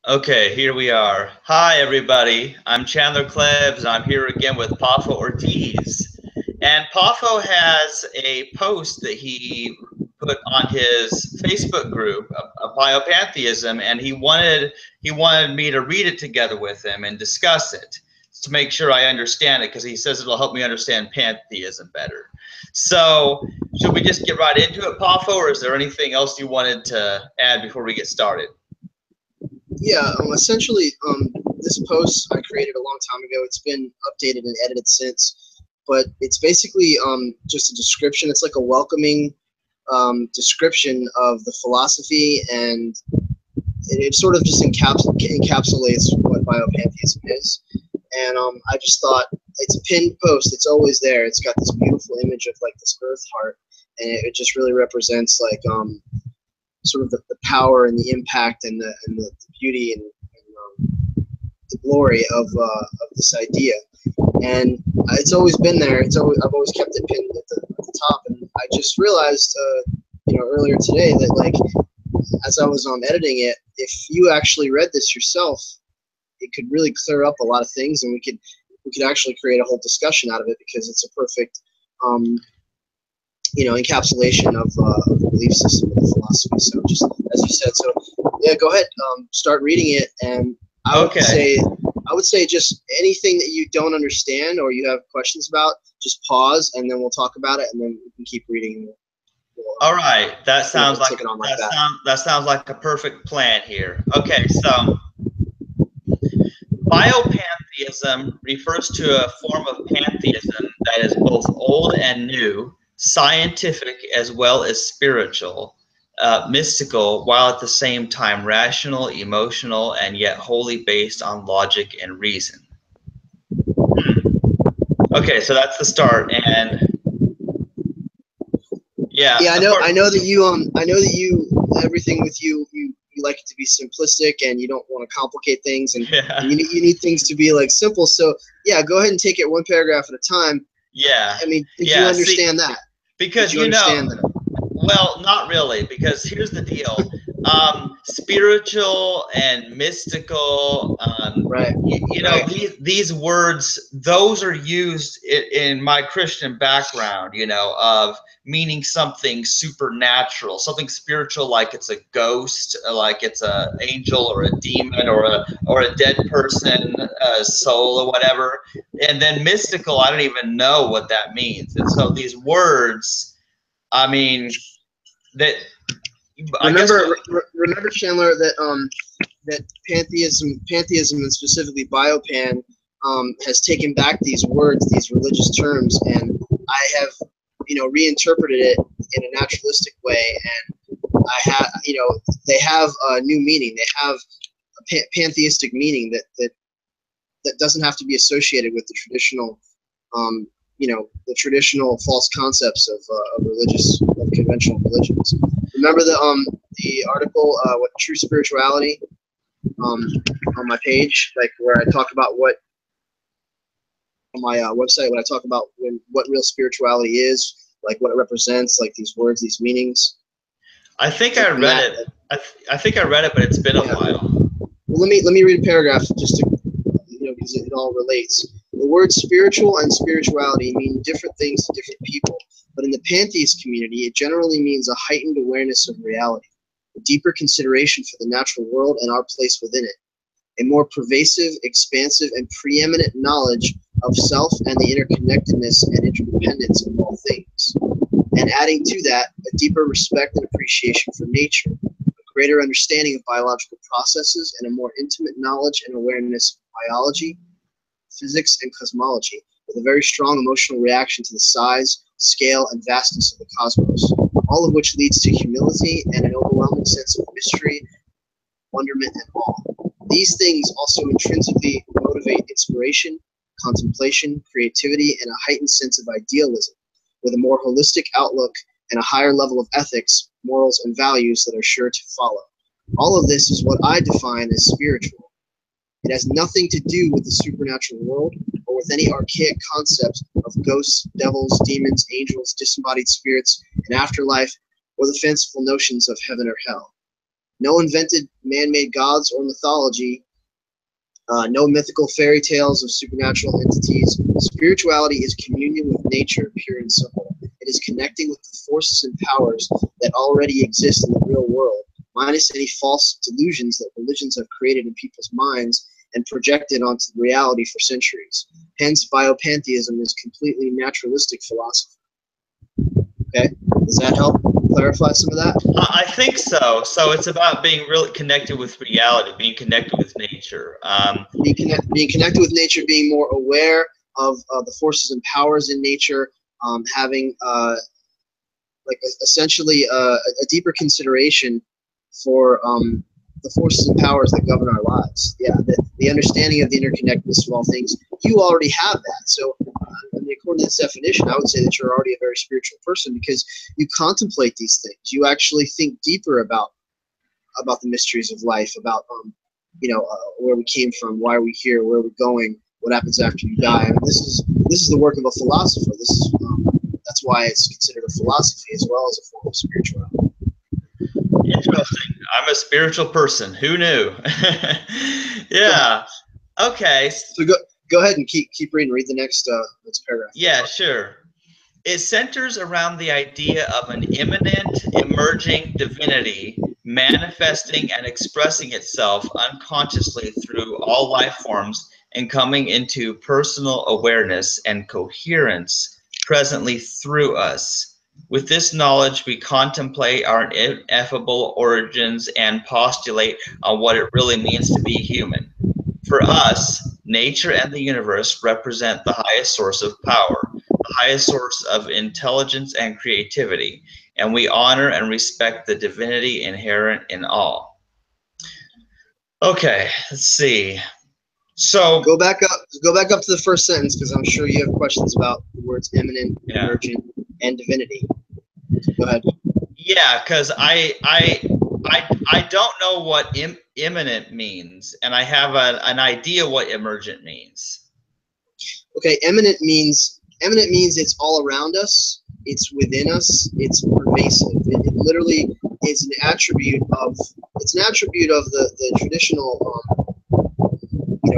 Okay, here we are. Hi, everybody. I'm Chandler Klebs. I'm here again with Pafo Ortiz. And Pafo has a post that he put on his Facebook group, Biopantheism, and he wanted me to read it together with him and discuss it to make sure I understand it, because he says it'll help me understand pantheism better. So, should we just get right into it, Pafo, or is there anything else you wanted to add before we get started? Yeah, essentially, this post I created a long time ago. It's been updated and edited since, but it's basically just a description. It's like a welcoming description of the philosophy, and it sort of just encapsulates what biopantheism is. And I just thought it's a pinned post. It's always there. It's got this beautiful image of like this earth heart, and it just really represents like sort of the power and the impact and the beauty and the glory of this idea. And it's always been there. I've always kept it pinned at the top. And I just realized, earlier today that like as I was editing it, if you actually read this yourself, it could really clear up a lot of things, and we could actually create a whole discussion out of it, because it's a perfect encapsulation of the belief system of the philosophy. So just as you said, so yeah, go ahead, start reading it, and I would say just anything that you don't understand or you have questions about, just pause, and then we'll talk about it, and then we can keep reading. All right, that sounds like that sounds like a perfect plan here. Okay, so biopantheism refers to a form of pantheism that is both old and new, scientific as well as spiritual, mystical, while at the same time rational, emotional, and yet wholly based on logic and reason. Okay, so that's the start, and yeah, I know that you everything with you like it to be simplistic, and you don't want to complicate things, and, yeah. and you need things to be like simple. So yeah, go ahead and take it one paragraph at a time. Yeah. I mean, did you understand that? Because well, not really, because here's the deal. Spiritual and mystical, right. These words, those are used in my Christian background, of meaning something supernatural, something spiritual, like it's a ghost, like it's an angel or a demon or a dead person, a soul or whatever. And then mystical, I don't even know what that means. And so these words, I mean, that remember, Chandler, that pantheism and specifically biopan has taken back these words, these religious terms, and I have reinterpreted it in a naturalistic way, and I have they have a new meaning. They have a pantheistic meaning that doesn't have to be associated with the traditional the traditional false concepts of conventional religions. Remember the article, what true spirituality, on my page, like where I talk about what on my website, when I talk about what real spirituality is, like what it represents, like these words, these meanings. I think I read it. I think I read it, but it's been a while. Well, let me read a paragraph just to because it all relates. The words spiritual and spirituality mean different things to different people, but in the pantheist community, it generally means a heightened awareness of reality, a deeper consideration for the natural world and our place within it, a more pervasive, expansive, and preeminent knowledge of self and the interconnectedness and interdependence of all things, and adding to that, a deeper respect and appreciation for nature, a greater understanding of biological processes, and a more intimate knowledge and awareness of biology, physics, and cosmology, with a very strong emotional reaction to the size, scale, and vastness of the cosmos, all of which leads to humility and an overwhelming sense of mystery, wonderment, and awe. These things also intrinsically motivate inspiration, contemplation, creativity, and a heightened sense of idealism, with a more holistic outlook and a higher level of ethics, morals, and values that are sure to follow. All of this is what I define as spiritual. It has nothing to do with the supernatural world or with any archaic concept of ghosts, devils, demons, angels, disembodied spirits, an afterlife, or the fanciful notions of heaven or hell. No invented man-made gods or mythology. No mythical fairy tales of supernatural entities. Spirituality is communion with nature, pure and simple. It is connecting with the forces and powers that already exist in the real world, minus any false delusions that religions have created in people's minds and projected onto reality for centuries. Hence, biopantheism is completely naturalistic philosophy. Okay, does that help clarify some of that? I think so. So it's about being really connected with reality, being connected with nature. Being connected with nature, being more aware of the forces and powers in nature, having essentially a deeper consideration for the forces and powers that govern our lives. Yeah, the understanding of the interconnectedness of all things. You already have that. So, according to this definition, I would say that you're already a very spiritual person because you contemplate these things. You actually think deeper about the mysteries of life, about where we came from, why are we here, where are we going, what happens after you die. I mean, this is the work of a philosopher. This is that's why it's considered a philosophy as well as a form of spirituality. Interesting. I'm a spiritual person. Who knew? Yeah. Okay. So go ahead and keep reading. Read the next paragraph. Yeah, sure. It centers around the idea of an immanent, emerging divinity manifesting and expressing itself unconsciously through all life forms and coming into personal awareness and coherence presently through us. With this knowledge, we contemplate our ineffable origins and postulate on what it really means to be human. For us, nature and the universe represent the highest source of power, the highest source of intelligence and creativity, and we honor and respect the divinity inherent in all. Okay, let's see. So go back up to the first sentence because I'm sure you have questions about the words immanent, emergent, and divinity. Go ahead. Yeah, because I don't know what immanent means, and I have an idea what emergent means. Okay, immanent means it's all around us, it's within us, it's pervasive. It literally is an attribute of the traditional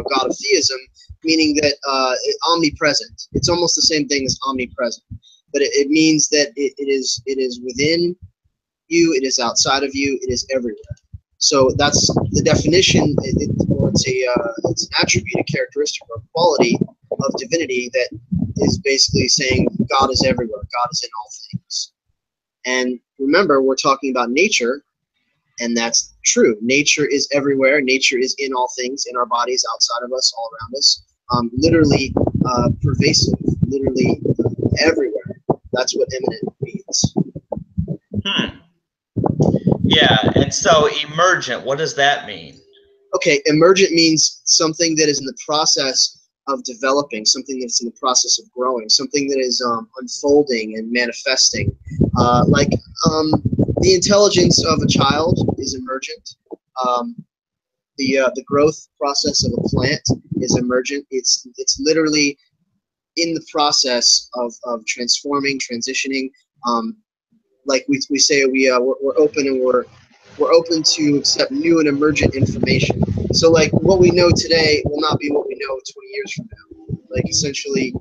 God of theism, meaning that omnipresent. It's almost the same thing as omnipresent, but it means that it is within you, it is outside of you, it is everywhere. So that's the definition. It's an attribute, a characteristic, or a quality of divinity that is basically saying God is everywhere, God is in all things. And remember, we're talking about nature, and that's true. Nature is everywhere. Nature is in all things, in our bodies, outside of us, all around us. Literally pervasive, literally everywhere. That's what immanent means. Yeah, and so emergent, what does that mean? Okay, emergent means something that is in the process of developing, something that's in the process of growing, something that is unfolding and manifesting. The intelligence of a child is emergent. The growth process of a plant is emergent. It's literally in the process of transforming, transitioning. Like we say, we're open and we're open to accept new and emergent information. So like what we know today will not be what we know 20 years from now. Like essentially,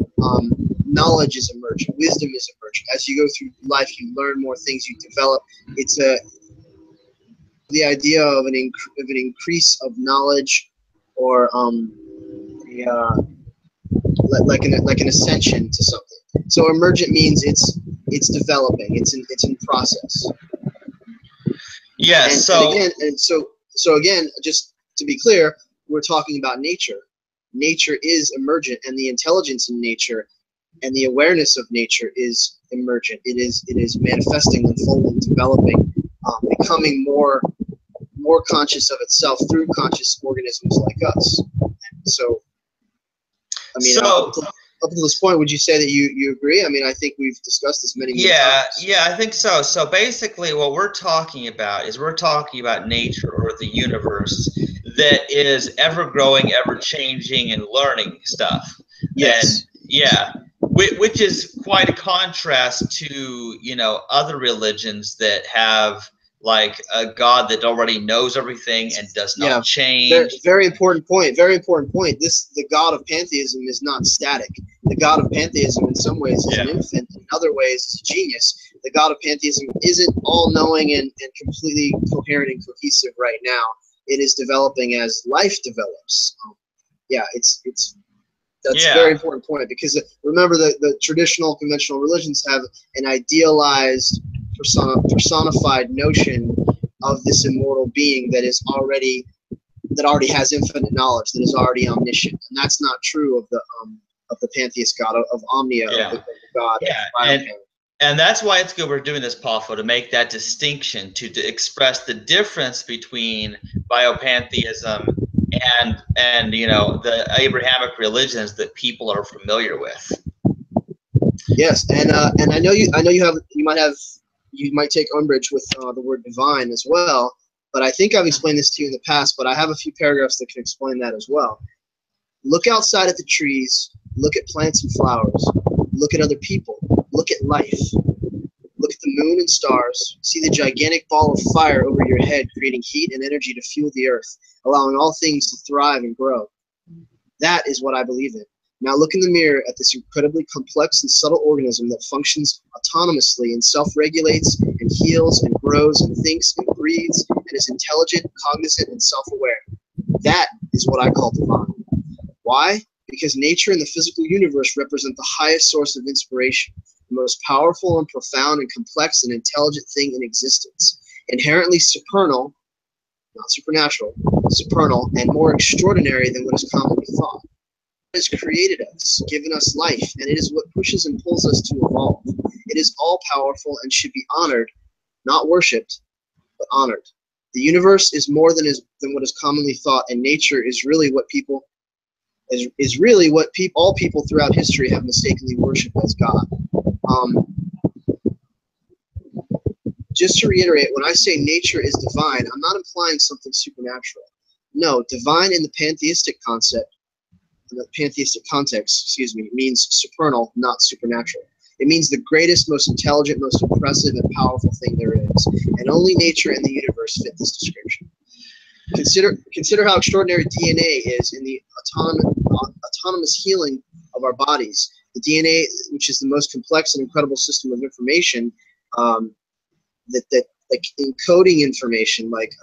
knowledge is emergent, wisdom is emergent. As you go through life, you learn more things, you develop. It's the idea of an increase of knowledge, or like an ascension to something. So emergent means it's developing, it's in process. Yeah. So again, just to be clear, we're talking about nature. Nature is emergent, and the intelligence in nature and the awareness of nature is emergent. It is manifesting, unfolding, developing, becoming more conscious of itself through conscious organisms like us. So, I mean, up to this point, would you say that you agree? I mean, I think we've discussed this many times. Yeah, I think so. So basically what we're talking about is nature, or the universe, that is ever growing, ever changing, and learning stuff. Yes. And yeah, which is quite a contrast to, other religions that have like a God that already knows everything and does not change. Very, very important point. Very important point. The God of pantheism is not static. The God of pantheism, in some ways, is an infant. In other ways, is a genius. The God of pantheism isn't all-knowing and completely coherent and cohesive right now. It is developing as life develops. That's a very important point, because remember the traditional conventional religions have an idealized personified notion of this immortal being that already has infinite knowledge, that is already omniscient, and that's not true of the pantheist God of Omnia, of the God. And that's why it's good we're doing this, Pafo, to make that distinction, to express the difference between biopantheism and the Abrahamic religions that people are familiar with. Yes, and I know you might take umbrage with the word divine as well, but I think I've explained this to you in the past, but I have a few paragraphs that can explain that as well. Look outside at the trees, look at plants and flowers, look at other people, look at life. Look at the moon and stars. See the gigantic ball of fire over your head, creating heat and energy to fuel the earth, allowing all things to thrive and grow. That is what I believe in. Now look in the mirror at this incredibly complex and subtle organism that functions autonomously and self-regulates and heals and grows and thinks and breathes and is intelligent, cognizant, and self-aware. That is what I call divine. Why? Because nature and the physical universe represent the highest source of inspiration, the most powerful and profound and complex and intelligent thing in existence, inherently supernal, not supernatural, supernal, and more extraordinary than what is commonly thought. It has created us, given us life, and it is what pushes and pulls us to evolve. It is all-powerful and should be honored, not worshipped, but honored. The universe is more than what is commonly thought, and nature is really what all people throughout history have mistakenly worshipped as God. Just to reiterate, when I say nature is divine, I'm not implying something supernatural. No, divine in the pantheistic context, means supernal, not supernatural. It means the greatest, most intelligent, most impressive, and powerful thing there is, and only nature and the universe fit this description. Consider how extraordinary DNA is in the autonomous healing of our bodies. The DNA, which is the most complex and incredible system of information, that like encoding information, like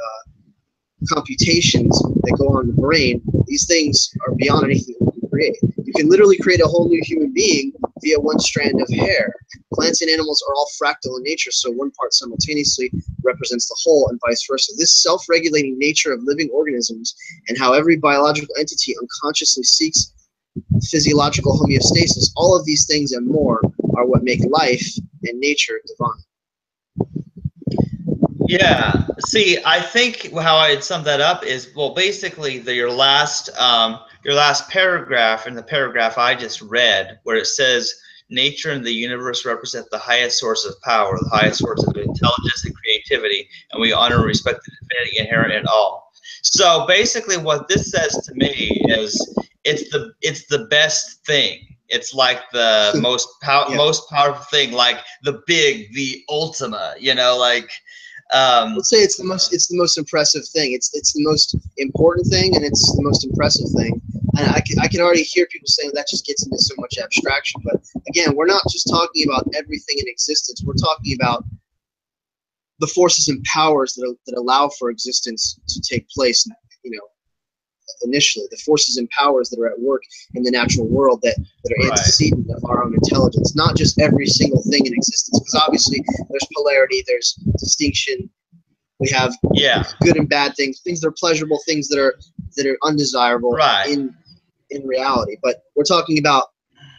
computations that go on the brain. These things are beyond anything that we can create. You can literally create a whole new human being via one strand of hair. Plants and animals are all fractal in nature, so one part simultaneously represents the whole and vice versa. This self-regulating nature of living organisms and how every biological entity unconsciously seeks physiological homeostasis, all of these things and more are what make life and nature divine. Yeah. See, I think how I'd sum that up is, well, basically your last paragraph in the paragraph I just read, where it says nature and the universe represent the highest source of power, the highest source of intelligence and creativity, and we honor and respect the divinity inherent in all. So basically what this says to me is it's the best thing. It's like the most powerful thing, like the ultima, like let's say it's the most impressive thing. It's the most important thing, and it's the most impressive thing. And I can already hear people saying that just gets into so much abstraction. But again, we're not just talking about everything in existence. We're talking about the forces and powers that allow for existence to take place. Initially, the forces and powers that are at work in the natural world that are antecedent of our own intelligence, not just every single thing in existence, because obviously there's polarity, there's distinction, we have good and bad things that are pleasurable, things that are undesirable in reality. But we're talking about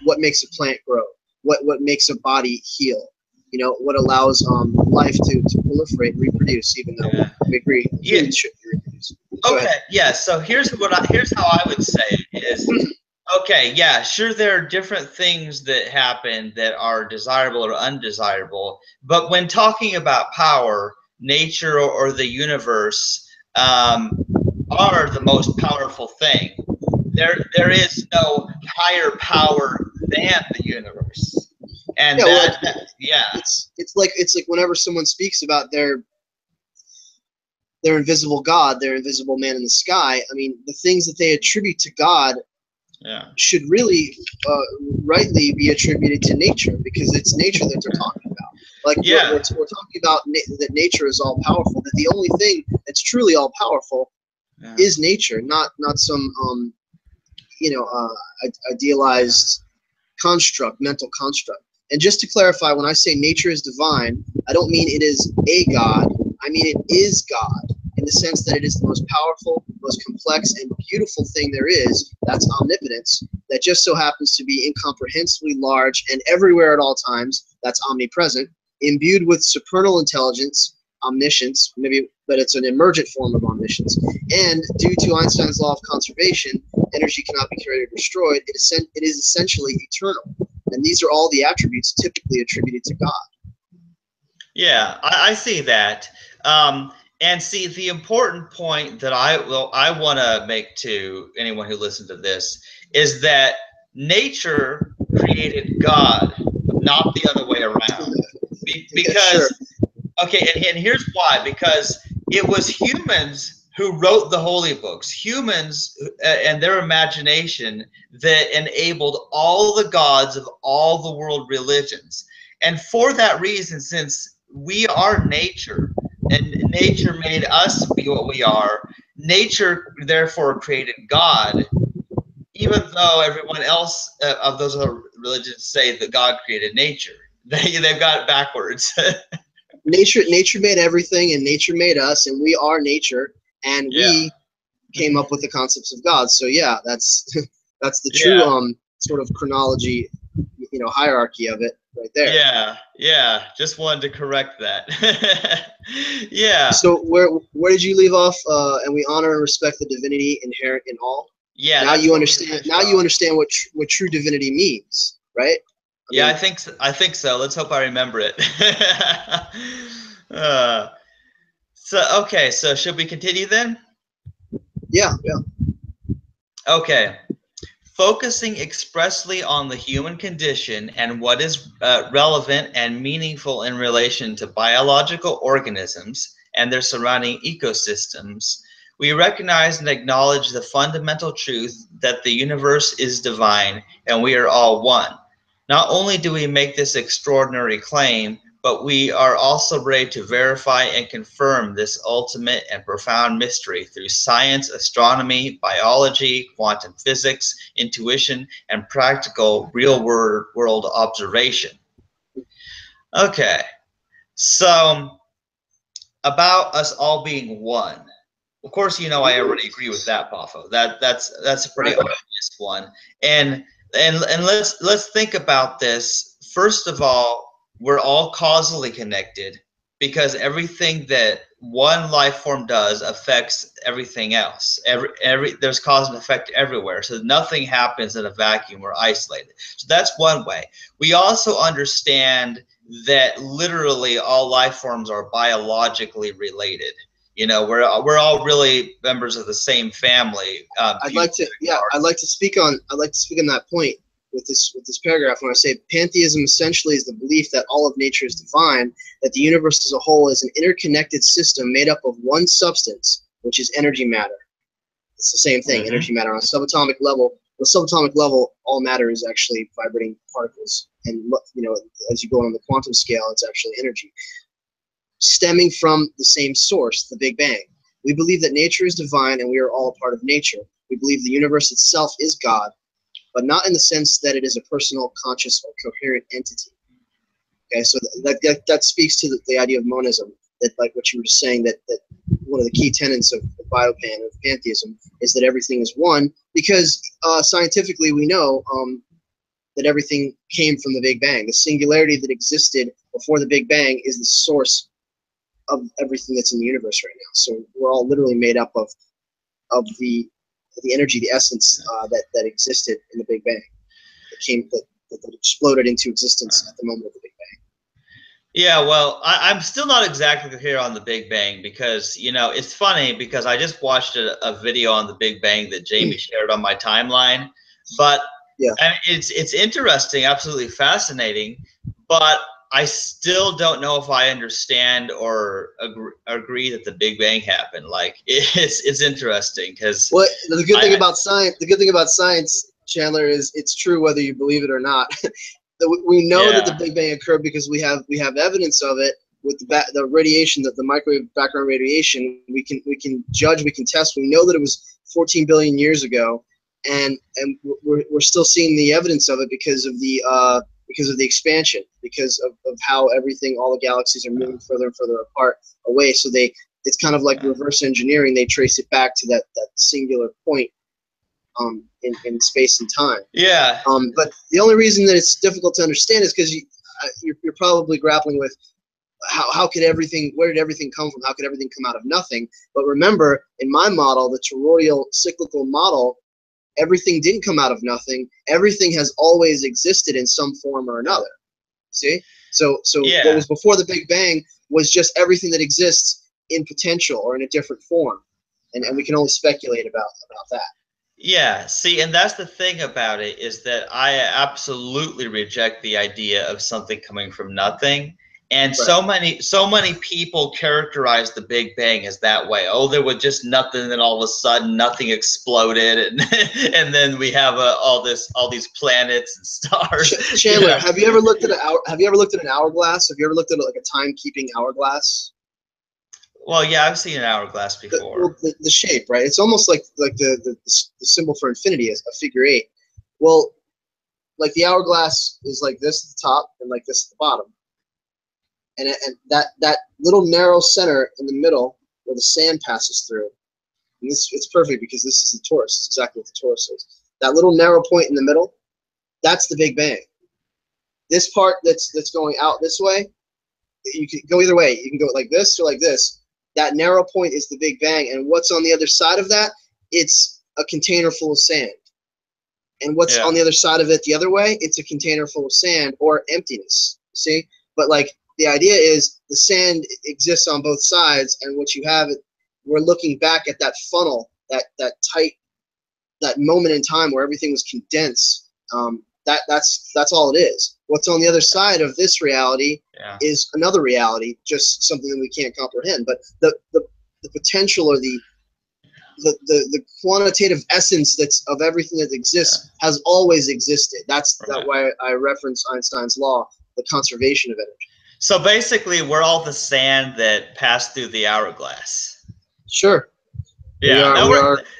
what makes a plant grow, what makes a body heal, what allows life to proliferate and reproduce, even though we agree humans should reproduce. Okay, yeah, so here's how I would say it is, okay, yeah, sure, there are different things that happen that are desirable or undesirable, but when talking about power, nature or the universe are the most powerful thing. There is no higher power than the universe. And it's like whenever someone speaks about their their invisible God, their invisible man in the sky. I mean, the things that they attribute to God should really rightly be attributed to nature, because it's nature that they're talking about. Like we're talking about that nature is all powerful. That the only thing that's truly all powerful is nature, not some idealized construct, mental construct. And just to clarify, when I say nature is divine, I don't mean it is a God. I mean it is God, in the sense that it is the most powerful, most complex, and beautiful thing there is. That's omnipotence. That just so happens to be incomprehensibly large and everywhere at all times. That's omnipresent, imbued with supernal intelligence, omniscience, maybe, but it's an emergent form of omniscience. And due to Einstein's law of conservation, energy cannot be created or destroyed. It is essentially eternal. And these are all the attributes typically attributed to God. Yeah, I see that. And see, the important point that I want to make to anyone who listens to this is that nature created God, not the other way around. Because, okay, and here's why. Because it was humans who wrote the holy books, humans and their imagination that enabled all the gods of all the world religions. And for that reason, since we are nature, and nature made us be what we are, nature therefore created God, even though everyone else of those other religions say that God created nature. They've got it backwards. Nature made everything, and nature made us, and we are nature, and we came up with the concepts of God. So yeah, that's the true sort of chronology, hierarchy of it right there. Yeah. Just wanted to correct that. Yeah. So where did you leave off? And we honor and respect the divinity inherent in all. Yeah. Now you understand. Now you understand what true divinity means, right? I think so. Let's hope I remember it. So should we continue then? Yeah. Okay. Focusing expressly on the human condition and what is relevant and meaningful in relation to biological organisms and their surrounding ecosystems, we recognize and acknowledge the fundamental truth that the universe is divine and we are all one. Not only do we make this extraordinary claim, but we are also ready to verify and confirm this ultimate and profound mystery through science, astronomy, biology, quantum physics, intuition, and practical real-world observation. Okay, so about us all being one. Of course, I already agree with that, Pafo. That's a pretty obvious one. And let's think about this. First of all, we're all causally connected because everything that one life form does affects everything else. There's cause and effect everywhere. So nothing happens in a vacuum. We're isolated. So that's one way. We also understand that literally all life forms are biologically related. We're all really members of the same family. I'd like to speak on that point with this paragraph when I say pantheism essentially is the belief that all of nature is divine, that the universe as a whole is an interconnected system made up of one substance, which is energy matter. It's the same thing, energy matter on a subatomic level. The subatomic level, all matter is actually vibrating particles, and as you go on the quantum scale, it's actually energy stemming from the same source, the Big Bang. We believe that nature is divine and we are all a part of nature. We believe the universe itself is God, but not in the sense that it is a personal, conscious, or coherent entity. Okay, so that speaks to the idea of monism, that like what you were just saying, that one of the key tenets of pantheism is that everything is one, because scientifically we know that everything came from the Big Bang. The singularity that existed before the Big Bang is the source of everything that's in the universe right now. So we're all literally made up of the energy, the essence that existed in the Big Bang. That exploded into existence at the moment of the Big Bang. Yeah, well, I'm still not exactly clear on the Big Bang because, it's funny because I just watched a video on the Big Bang that Jamie shared on my timeline. But it's interesting, absolutely fascinating. But I still don't know if I understand or agree that the Big Bang happened. Like it's interesting because the good thing about science, Chandler, is it's true whether you believe it or not. We know that the Big Bang occurred because we have evidence of it with the radiation, the microwave background radiation. We can judge, we can test. We know that it was 14 billion years ago, and we're still seeing the evidence of it because of the expansion, because of how all the galaxies are moving further and further apart away. So it's kind of like reverse engineering. They trace it back to that singular point in space and time. Yeah. But the only reason that it's difficult to understand is because you're probably grappling with where did everything come from? How could everything come out of nothing? But remember, in my model, the toroidal cyclical model, everything didn't come out of nothing. Everything has always existed in some form or another. See? So what was before the Big Bang was just everything that exists in potential or in a different form. And we can only speculate about that. Yeah, see, and that's the thing about it, is that I absolutely reject the idea of something coming from nothing. And so many people characterize the Big Bang as that way. Oh, there was just nothing, and then all of a sudden nothing exploded, and and then we have all these planets and stars. Chandler, have you ever looked at an hourglass? Have you ever looked at like a timekeeping hourglass? Well, yeah, I've seen an hourglass before. The shape, right? It's almost like the symbol for infinity is a figure 8. Well, like the hourglass is like this at the top and like this at the bottom. And that little narrow center in the middle where the sand passes through, and it's perfect because this is the torus. It's exactly what the torus is. That little narrow point in the middle, that's the Big Bang. This part that's going out this way, you can go either way. You can go like this or like this. That narrow point is the Big Bang, and what's on the other side of that? It's a container full of sand. And what's on the other side of it the other way? It's a container full of sand or emptiness. See? But like, the idea is the sand exists on both sides, and what you have, we're looking back at that funnel, that moment in time where everything was condensed. That's all it is. What's on the other side of this reality is another reality, just something that we can't comprehend. But the potential or the quantitative essence that's of everything that exists has always existed. That's why I reference Einstein's law, the conservation of energy. So basically, we're all the sand that passed through the hourglass. Sure. Yeah,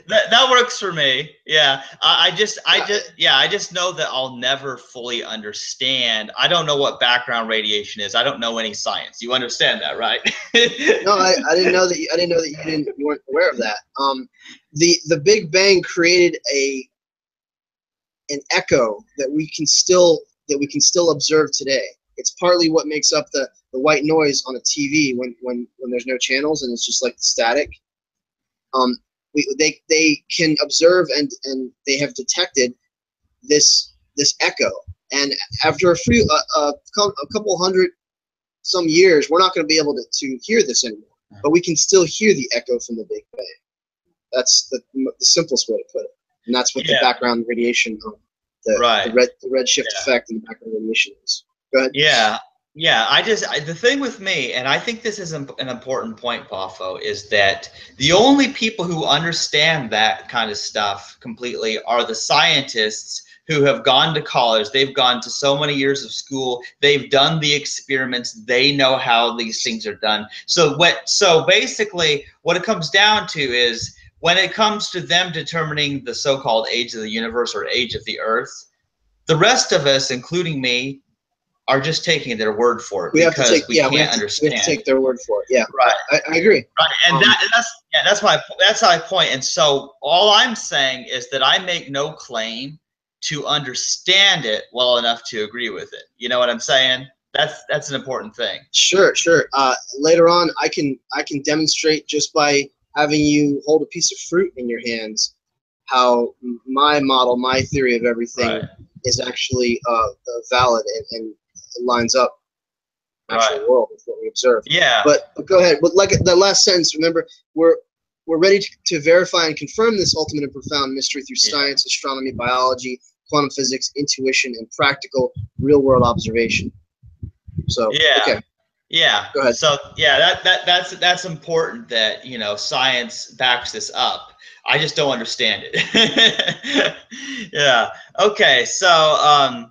that works for me. Yeah, I just know that I'll never fully understand. I don't know what background radiation is. I don't know any science. You understand that, right? No, I didn't know that. I didn't know that you weren't aware of that. The Big Bang created an echo that we can still observe today. It's partly what makes up the white noise on a TV when there's no channels and it's just like the static. They can observe and they have detected this echo, and after a couple hundred some years, we're not going to be able to hear this anymore, but we can still hear the echo from the Big Bang. That's the simplest way to put it, and that's what the background radiation, the redshift effect in the background radiation is. Go ahead. Yeah. The thing with me, and I think this is an important point, Pafo, is that the only people who understand that kind of stuff completely are the scientists who have gone to college. They've gone to so many years of school. They've done the experiments. They know how these things are done. So basically, what it comes down to is, when it comes to them determining the so-called age of the universe or age of the Earth, the rest of us, including me, are just taking their word for it because we can't understand. We have to take their word for it. Yeah, right. I agree. Right, and that's my point. And so all I'm saying is that I make no claim to understand it well enough to agree with it. You know what I'm saying? That's an important thing. Sure. Later on, I can demonstrate just by having you hold a piece of fruit in your hands how my model, my theory of everything is actually valid and lines up with the actual world with what we observe. Yeah. But go ahead. But like the last sentence, remember, we're ready to verify and confirm this ultimate and profound mystery through science, astronomy, biology, quantum physics, intuition, and practical real-world observation. So Yeah. okay, Yeah. go ahead. So yeah, that's important that, you know, science backs this up. I just don't understand it. Yeah. Okay. So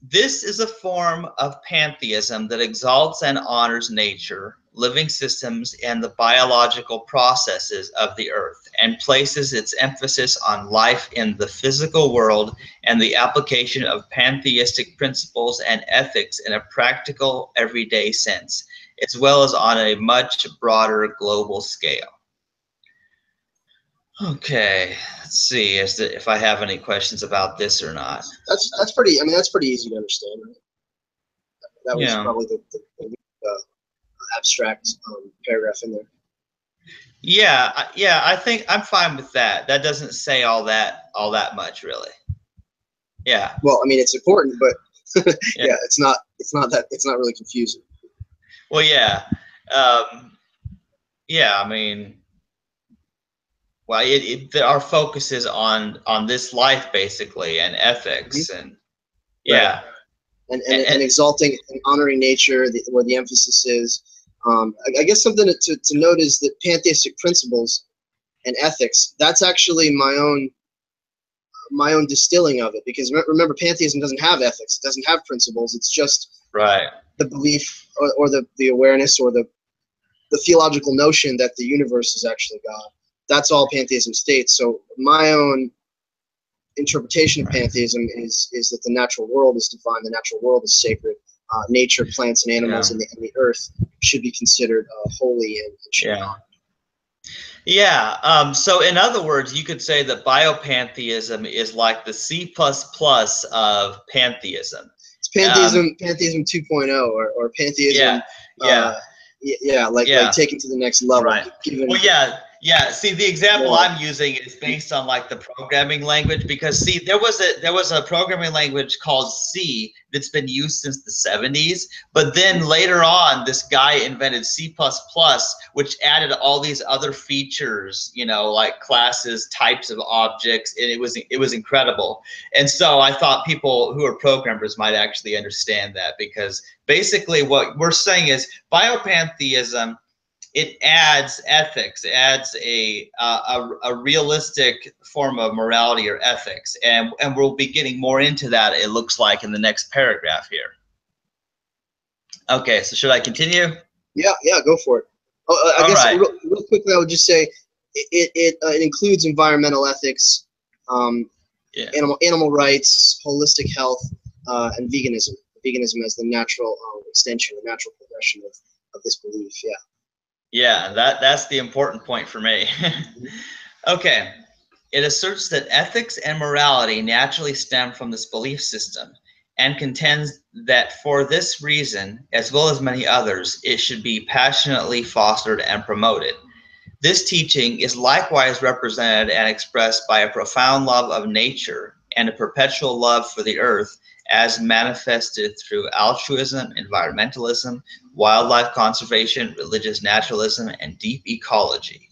this is a form of pantheism that exalts and honors nature, living systems, and the biological processes of the earth, and places its emphasis on life in the physical world and the application of pantheistic principles and ethics in a practical, everyday sense, as well as on a much broader global scale. Okay, let's see if I have any questions about this or not. That's pretty. I mean, that's pretty easy to understand. Right? That was Yeah. probably the abstract paragraph in there. Yeah, yeah, I think I'm fine with that. That doesn't say all that much, really. Yeah. Well, I mean, it's important, but Yeah. yeah, it's not really confusing. Well, yeah. Yeah, I mean, well, our focus is on this life basically, and ethics, and Right. yeah. And exalting and honoring nature, where the emphasis is. I guess something to note is that pantheistic principles and ethics, that's actually my own distilling of it, because remember, pantheism doesn't have ethics, it doesn't have principles, it's just Right. the belief or the awareness or the theological notion that the universe is actually God. That's all pantheism states. So my own interpretation of pantheism is that the natural world is divine, the natural world is sacred, nature, plants and animals, and the earth should be considered holy and should be honored. Yeah. So in other words, you could say that biopantheism is like the C++ of pantheism. It's pantheism 2.0 or pantheism. Yeah. Like taken to the next level. Right. Well, yeah. See, the example I'm using is based on like the programming language, because see, there was a programming language called C that's been used since the 70s, but then later on, this guy invented C++, which added all these other features, you know, like classes, types of objects, and it was incredible. And so I thought people who are programmers might actually understand that, because basically what we're saying is biopantheism, it adds ethics, it adds a realistic form of morality or ethics, and we'll be getting more into that, it looks like, in the next paragraph here. Okay, so should I continue? Yeah, go for it. I guess real quickly, I would just say it includes environmental ethics, animal rights, holistic health, and veganism. Veganism as the natural extension, the natural progression of this belief. Yeah. Yeah, that's the important point for me. Okay. It asserts that ethics and morality naturally stem from this belief system, and contends that for this reason, as well as many others, it should be passionately fostered and promoted. This teaching is likewise represented and expressed by a profound love of nature and a perpetual love for the earth, as manifested through altruism, environmentalism, wildlife conservation, religious naturalism, and deep ecology.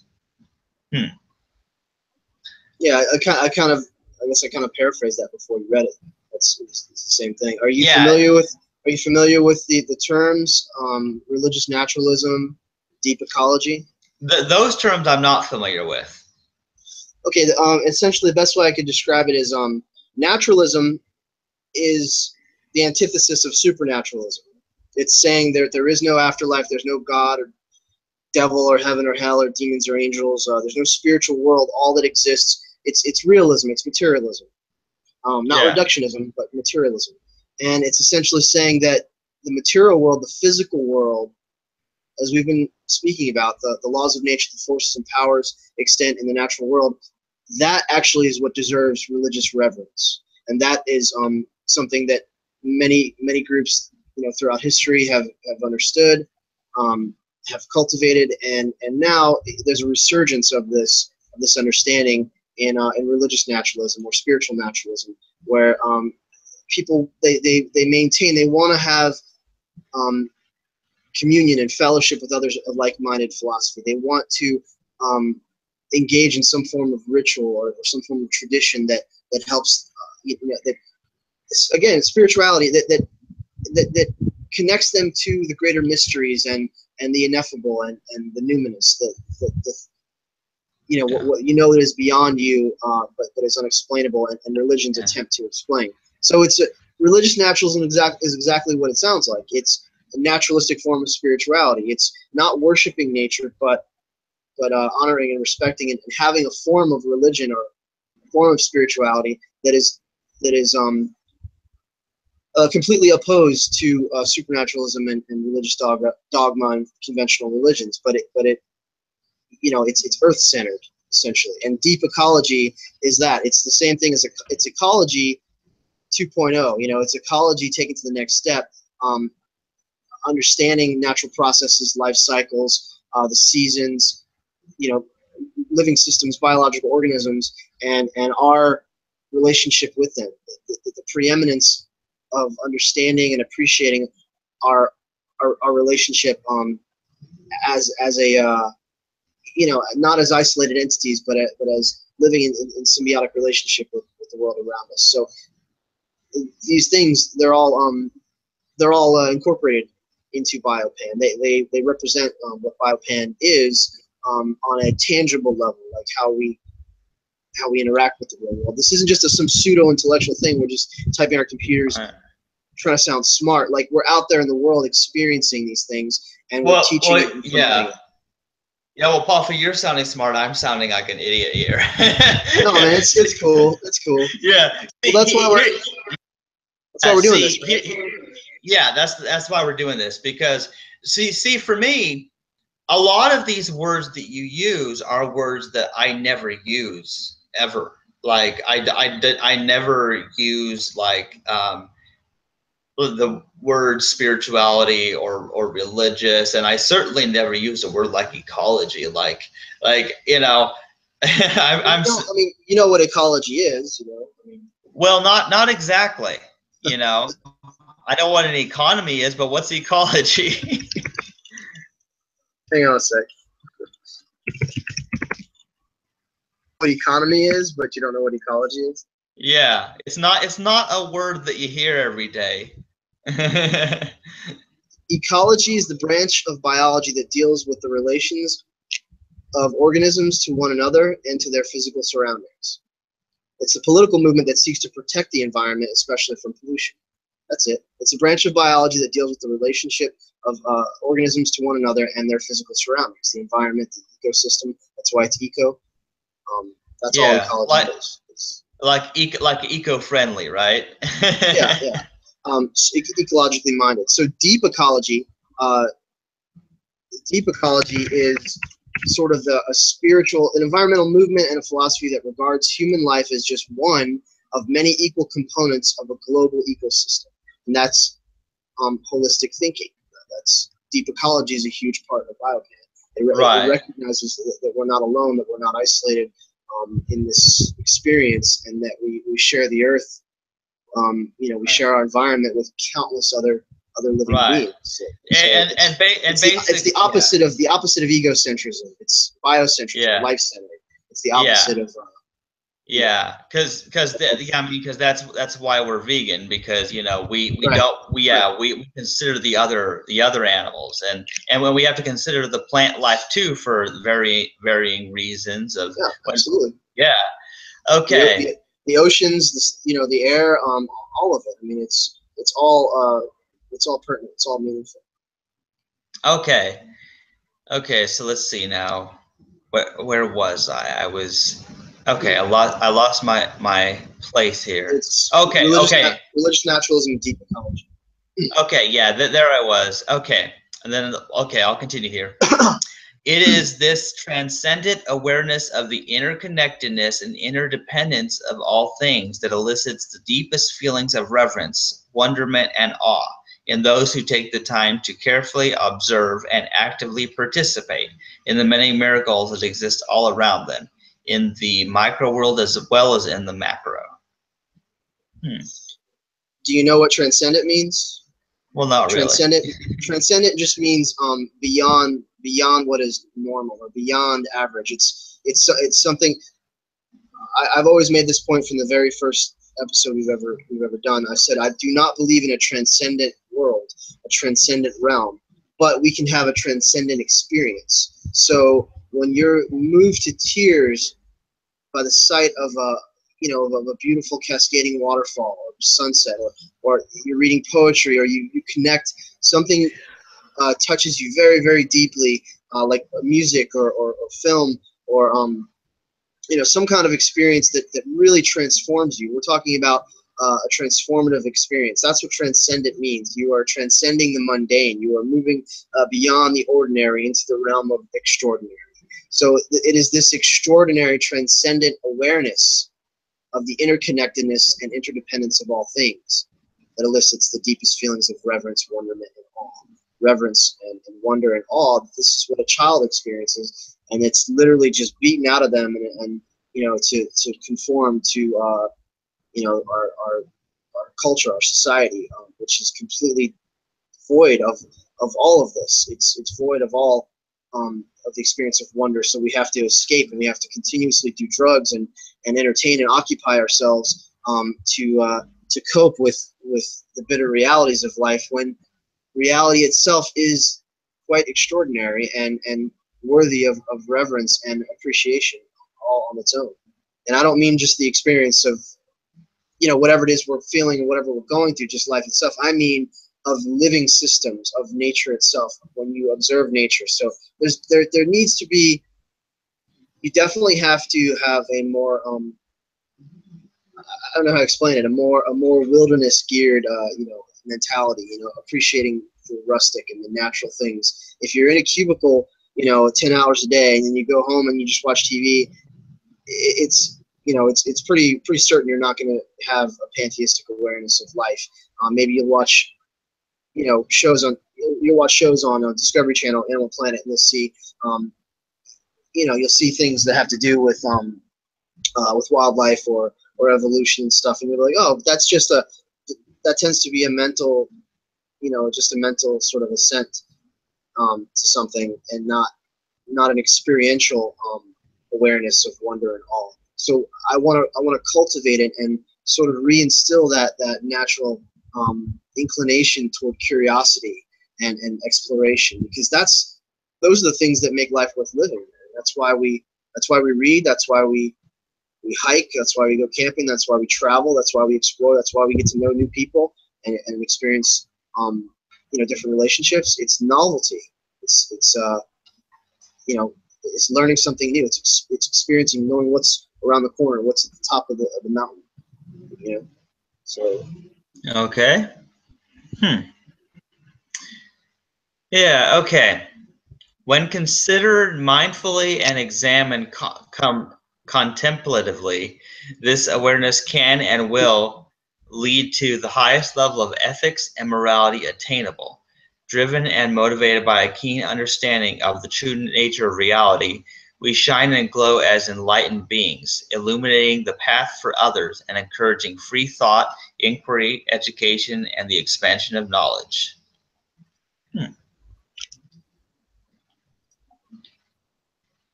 Yeah, I guess I kind of paraphrased that before you read it. It's the same thing. Are you familiar with the terms religious naturalism, deep ecology? Those terms I'm not familiar with. Okay, essentially the best way I could describe it is naturalism is the antithesis of supernaturalism. It's saying there is no afterlife, there's no God or devil or heaven or hell or demons or angels. There's no spiritual world. All that exists, it's realism, it's materialism. Not reductionism, but materialism. And it's essentially saying that the material world, the physical world, as we've been speaking about, the laws of nature, the forces and powers extant in the natural world, that actually is what deserves religious reverence. And that is something that many groups, throughout history have understood, have cultivated, and now there's a resurgence of this understanding in religious naturalism or spiritual naturalism, where people they maintain they want to have communion and fellowship with others of like-minded philosophy. They want to engage in some form of ritual or some form of tradition that helps. That again, spirituality that that connects them to the greater mysteries and the ineffable and the numinous, the you know, what you know that is beyond you, but that is unexplainable, and religion's attempt to explain. So it's religious naturalism is exactly what it sounds like. It's a naturalistic form of spirituality. It's not worshiping nature, but honoring and respecting and having a form of religion or a form of spirituality that is completely opposed to supernaturalism and religious dogma and conventional religions. But it you know, it's earth-centered essentially. And deep ecology is that. It's the same thing as it's ecology 2.0. You know, it's ecology taken to the next step. Understanding natural processes, life cycles, the seasons, you know, living systems, biological organisms, and our relationship with them. The preeminence of understanding and appreciating our relationship as a you know, not as isolated entities, but as living in symbiotic relationship with the world around us. So these things, they're all incorporated into Biopan. They represent what Biopan is on a tangible level, like how we interact with the real world. This isn't just some pseudo intellectual thing. We're just typing our computers, trying to sound smart. Like, we're out there in the world experiencing these things, and we're teaching it. Yeah. Yeah, well, Paul, for you're sounding smart, I'm sounding like an idiot here. No, man, it's cool. It's cool. Yeah. Well, that's why we're doing this. Yeah, that's why we're doing this, because see, for me, a lot of these words that you use are words that I never use ever. Like I never use like the word spirituality or religious, and I certainly never use a word like ecology. Like you know, I mean, you know what ecology is, you know. I mean, well, not exactly. You know, I know what an economy is, but what's ecology? Hang on a sec. What economy is, but you don't know what ecology is? Yeah, it's not a word that you hear every day. Ecology is the branch of biology that deals with the relations of organisms to one another and to their physical surroundings. It's a political movement that seeks to protect the environment, especially from pollution. That's it. It's a branch of biology that deals with the relationship of organisms to one another and their physical surroundings, the environment, the ecosystem. That's why it's eco. That's all ecology is. Like eco-friendly, right? Yeah. Ecologically minded. So deep ecology is sort of a spiritual, an environmental movement and a philosophy that regards human life as just one of many equal components of a global ecosystem. And that's holistic thinking. That's deep ecology is a huge part of Biopan. It recognizes that we're not alone, that we're not isolated in this experience, and that we share the earth. You know, we share our environment with countless other living beings. So it's the opposite of egocentrism. It's biocentrism, life-centered. It's the opposite of. Because that's why we're vegan, because you know we consider the other animals, and when we have to consider the plant life too for varying reasons of absolutely okay. The oceans, the air, all of it. I mean, it's all pertinent. It's all meaningful. Okay. So let's see now. Where was I? I was okay. I lost my place here. It's religious naturalism, deep ecology. Okay, yeah, there I was. Okay, and then I'll continue here. It is this transcendent awareness of the interconnectedness and interdependence of all things that elicits the deepest feelings of reverence, wonderment, and awe in those who take the time to carefully observe and actively participate in the many miracles that exist all around them, in the micro world as well as in the macro. Do you know what transcendent means? Well, not really. Transcendent just means beyond what is normal or beyond average. It's something. I've always made this point from the very first episode we've ever done. I said I do not believe in a transcendent world, a transcendent realm, but we can have a transcendent experience. So when you're moved to tears by the sight of a, of a beautiful cascading waterfall or sunset, or you're reading poetry, or you connect something, touches you very, very deeply, like music or film, or some kind of experience that really transforms you. We're talking about a transformative experience. That's what transcendent means. You are transcending the mundane. You are moving beyond the ordinary into the realm of extraordinary. So it is this extraordinary transcendent awareness of the interconnectedness and interdependence of all things that elicits the deepest feelings of reverence, wonderment, and awe. Reverence and wonder and awe. This is what a child experiences, and it's literally just beaten out of them, and to conform to our culture, our society, which is completely void of all of this. It's void of all of the experience of wonder. So we have to escape, and we have to continuously do drugs and entertain and occupy ourselves to cope with the bitter realities of life, when reality itself is quite extraordinary and worthy of reverence and appreciation all on its own. And I don't mean just the experience of whatever it is we're feeling or whatever we're going through, just life itself. I mean of living systems, of nature itself, when you observe nature. So there needs to be, you definitely have to have a more I don't know how to explain it, a more wilderness geared mentality, appreciating the rustic and the natural things. If you're in a cubicle 10 hours a day, and then you go home and you just watch TV, it's pretty certain you're not going to have a pantheistic awareness of life. Maybe you'll watch shows on Discovery Channel, Animal Planet, and you'll see you'll see things that have to do with wildlife or evolution and stuff, and you're like, oh, that tends to be a mental, just a mental sort of assent to something, and not an experiential awareness of wonder and awe. So I want to cultivate it and sort of reinstill that natural inclination toward curiosity and exploration, because those are the things that make life worth living. That's why we read. That's why we hike. That's why we go camping. That's why we travel. That's why we explore. That's why we get to know new people and experience different relationships. It's novelty. It's learning something new. It's experiencing, knowing what's around the corner, what's at the top of the mountain. So. Okay. Yeah. Okay. When considered mindfully and examined contemplatively, this awareness can and will lead to the highest level of ethics and morality attainable. Driven and motivated by a keen understanding of the true nature of reality, we shine and glow as enlightened beings, illuminating the path for others and encouraging free thought, inquiry, education, and the expansion of knowledge.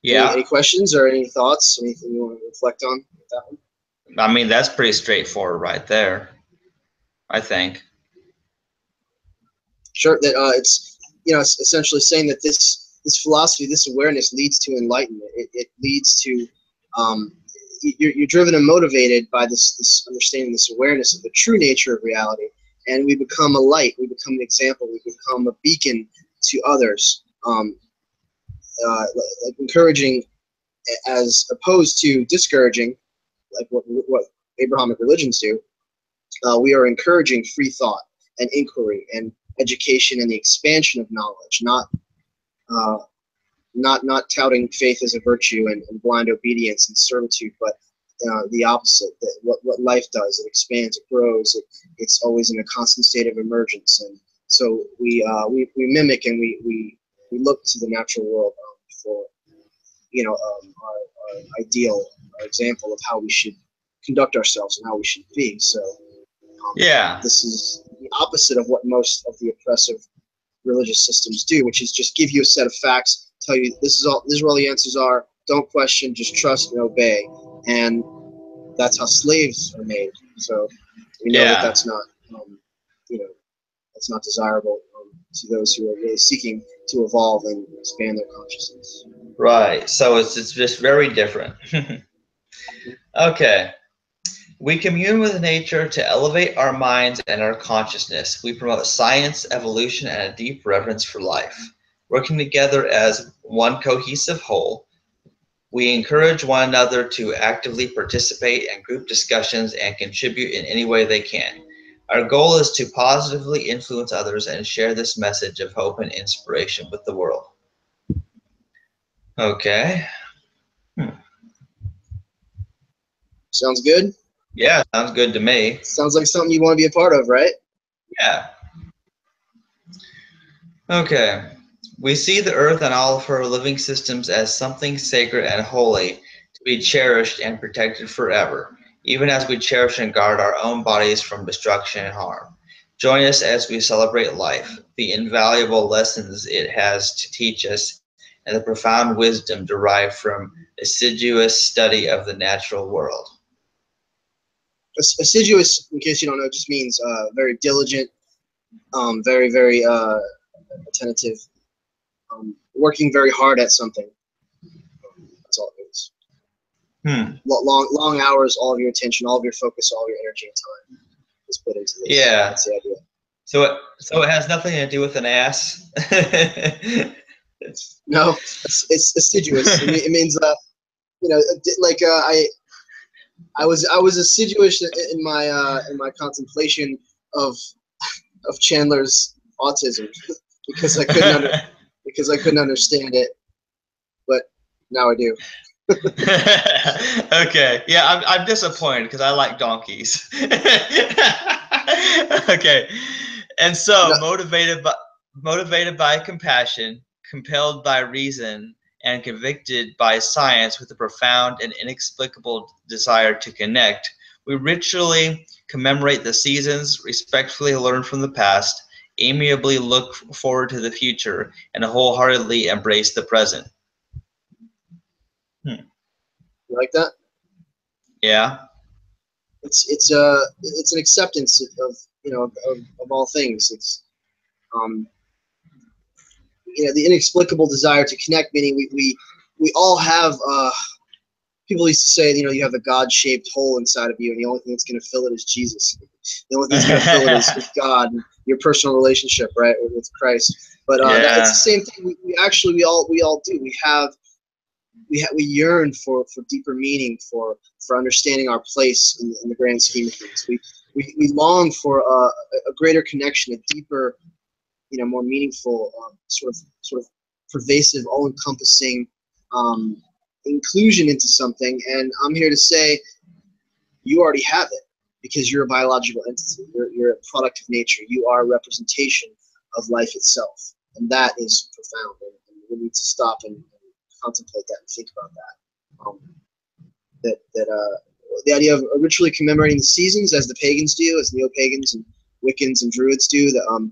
Yeah. Any questions or any thoughts? Anything you want to reflect on with that one? I mean, that's pretty straightforward right there, I think. Sure. That it's essentially saying that this philosophy, this awareness, leads to enlightenment. It leads to you're driven and motivated by this understanding, this awareness of the true nature of reality, and we become a light. We become an example. We become a beacon to others. Like encouraging as opposed to discouraging, like what Abrahamic religions do. We are encouraging free thought and inquiry and education and the expansion of knowledge, not touting faith as a virtue and blind obedience and servitude, but the opposite. That what life does, it expands, it grows, it's always in a constant state of emergence. And so we mimic and we look to the natural world for our ideal, our example of how we should conduct ourselves and how we should be. So this is the opposite of what most of the oppressive religious systems do, which is just give you a set of facts, tell you this is where all the answers are, don't question, just trust and obey. And that's how slaves are made. So we know that that's not That's not desirable to those who are really seeking to evolve and expand their consciousness. Right. So it's just very different. Okay. We commune with nature to elevate our minds and our consciousness. We promote science, evolution, and a deep reverence for life. Working together as one cohesive whole, we encourage one another to actively participate in group discussions and contribute in any way they can. Our goal is to positively influence others and share this message of hope and inspiration with the world. Okay. Sounds good? Yeah, sounds good to me. Sounds like something you want to be a part of, right? Yeah. Okay. We see the earth and all of her living systems as something sacred and holy to be cherished and protected forever, even as we cherish and guard our own bodies from destruction and harm. Join us as we celebrate life, the invaluable lessons it has to teach us, and the profound wisdom derived from assiduous study of the natural world. Assiduous, in case you don't know, just means very diligent, very, very attentive, working very hard at something. That's all it means. Long hours, all of your attention, all of your focus, all of your energy and time is put into this. Yeah. That's the idea. So it has nothing to do with an ass. No, it's assiduous. It means like I was assiduous in my contemplation of Chandler's autism because I couldn't understand it, but now I do. Okay, yeah, I'm disappointed because I like donkeys. Okay, and so No, motivated by compassion, compelled by reason, and convicted by science with a profound and inexplicable desire to connect, we ritually commemorate the seasons, respectfully learn from the past, amiably look forward to the future, and wholeheartedly embrace the present. you like that? Yeah. It's an acceptance of of all things. It's the inexplicable desire to connect. Meaning we all have. People used to say, you have a God-shaped hole inside of you, and the only thing that's going to fill it is Jesus. The only thing that's going to fill it is God, and your personal relationship, right, with Christ. But Yeah. it's the same thing. We all do. We yearn for deeper meaning, for understanding our place in the grand scheme of things. We long for a greater connection, a deeper, more meaningful, sort of pervasive, all-encompassing inclusion into something. And I'm here to say you already have it because you're a biological entity. You're a product of nature. You are a representation of life itself, and that is profound. And we need to stop and contemplate that and think about that. The idea of ritually commemorating the seasons, as the pagans do, as neo-pagans and Wiccans and Druids do, that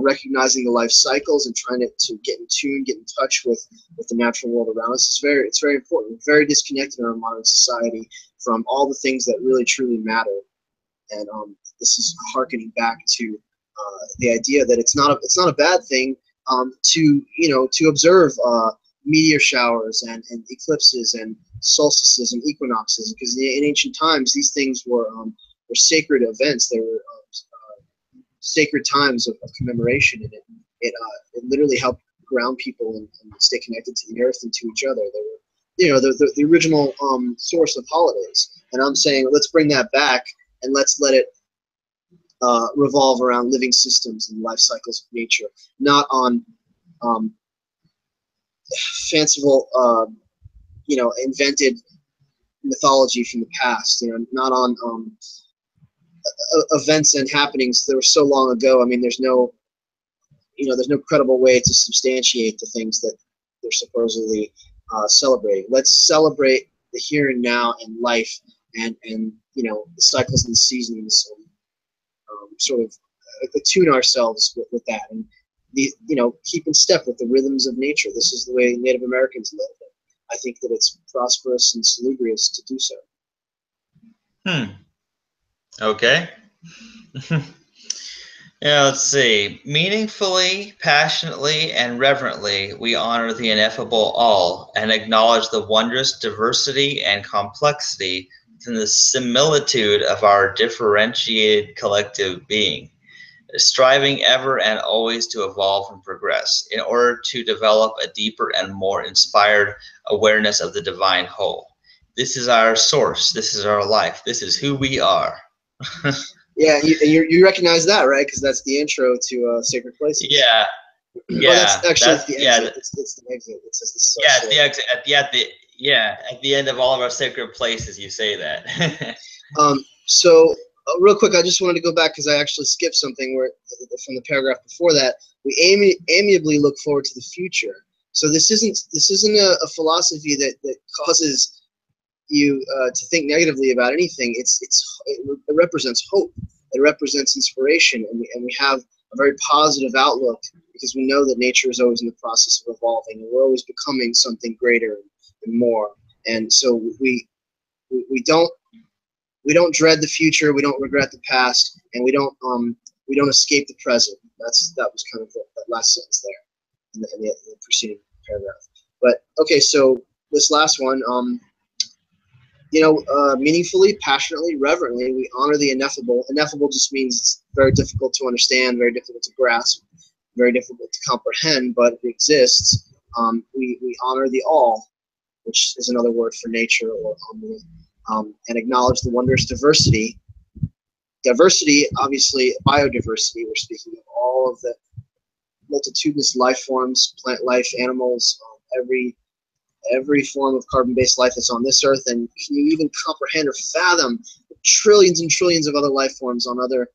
recognizing the life cycles and trying to get in tune, get in touch with the natural world around us. It's very important. We're very disconnected in our modern society from all the things that really truly matter. And this is harkening back to the idea that it's not a bad thing to observe meteor showers and eclipses and solstices and equinoxes, because in ancient times these things were sacred events. They were sacred times of commemoration, and it literally helped ground people and stay connected to the earth and to each other. They were, the original source of holidays. And I'm saying let's bring that back and let's let it revolve around living systems and life cycles of nature, not on fanciful, invented mythology from the past. Not on events and happenings that were so long ago. I mean, there's no credible way to substantiate the things that they're supposedly celebrating. Let's celebrate the here and now and life, and the cycles and the seasons, and sort of attune ourselves with that, and keep in step with the rhythms of nature. This is the way Native Americans live. I think that it's prosperous and salubrious to do so. Okay. Yeah, let's see. Meaningfully, passionately, and reverently, we honor the ineffable all and acknowledge the wondrous diversity and complexity within the similitude of our differentiated collective being, striving ever and always to evolve and progress in order to develop a deeper and more inspired awareness of the divine whole. This is our source. This is our life. This is who we are. Yeah, you recognize that, right? Because that's the intro to Sacred Places. Yeah. Oh, that's actually that's the yeah, exit. It's the exit. It's just the yeah, it's the exit at the end of all of our sacred places. You say that. So real quick, I just wanted to go back because I actually skipped something where from the paragraph before that. We amiably look forward to the future. So this isn't a philosophy that causes you to think negatively about anything. It represents hope. It represents inspiration, and we have a very positive outlook because we know that nature is always in the process of evolving, and we're always becoming something greater and more. And so we don't dread the future, we don't regret the past, and we don't escape the present. That was kind of that last sentence there in the preceding paragraph. But okay, so this last one, meaningfully, passionately, reverently, we honor the ineffable. Ineffable just means it's very difficult to understand, very difficult to grasp, very difficult to comprehend, but it exists. We honor the all, which is another word for nature or omni, and acknowledge the wondrous diversity. Diversity, obviously, biodiversity. We're speaking of all of the multitudinous life forms, plant life, animals, every form of carbon-based life that's on this earth. And can you even comprehend or fathom trillions and trillions of other life forms on other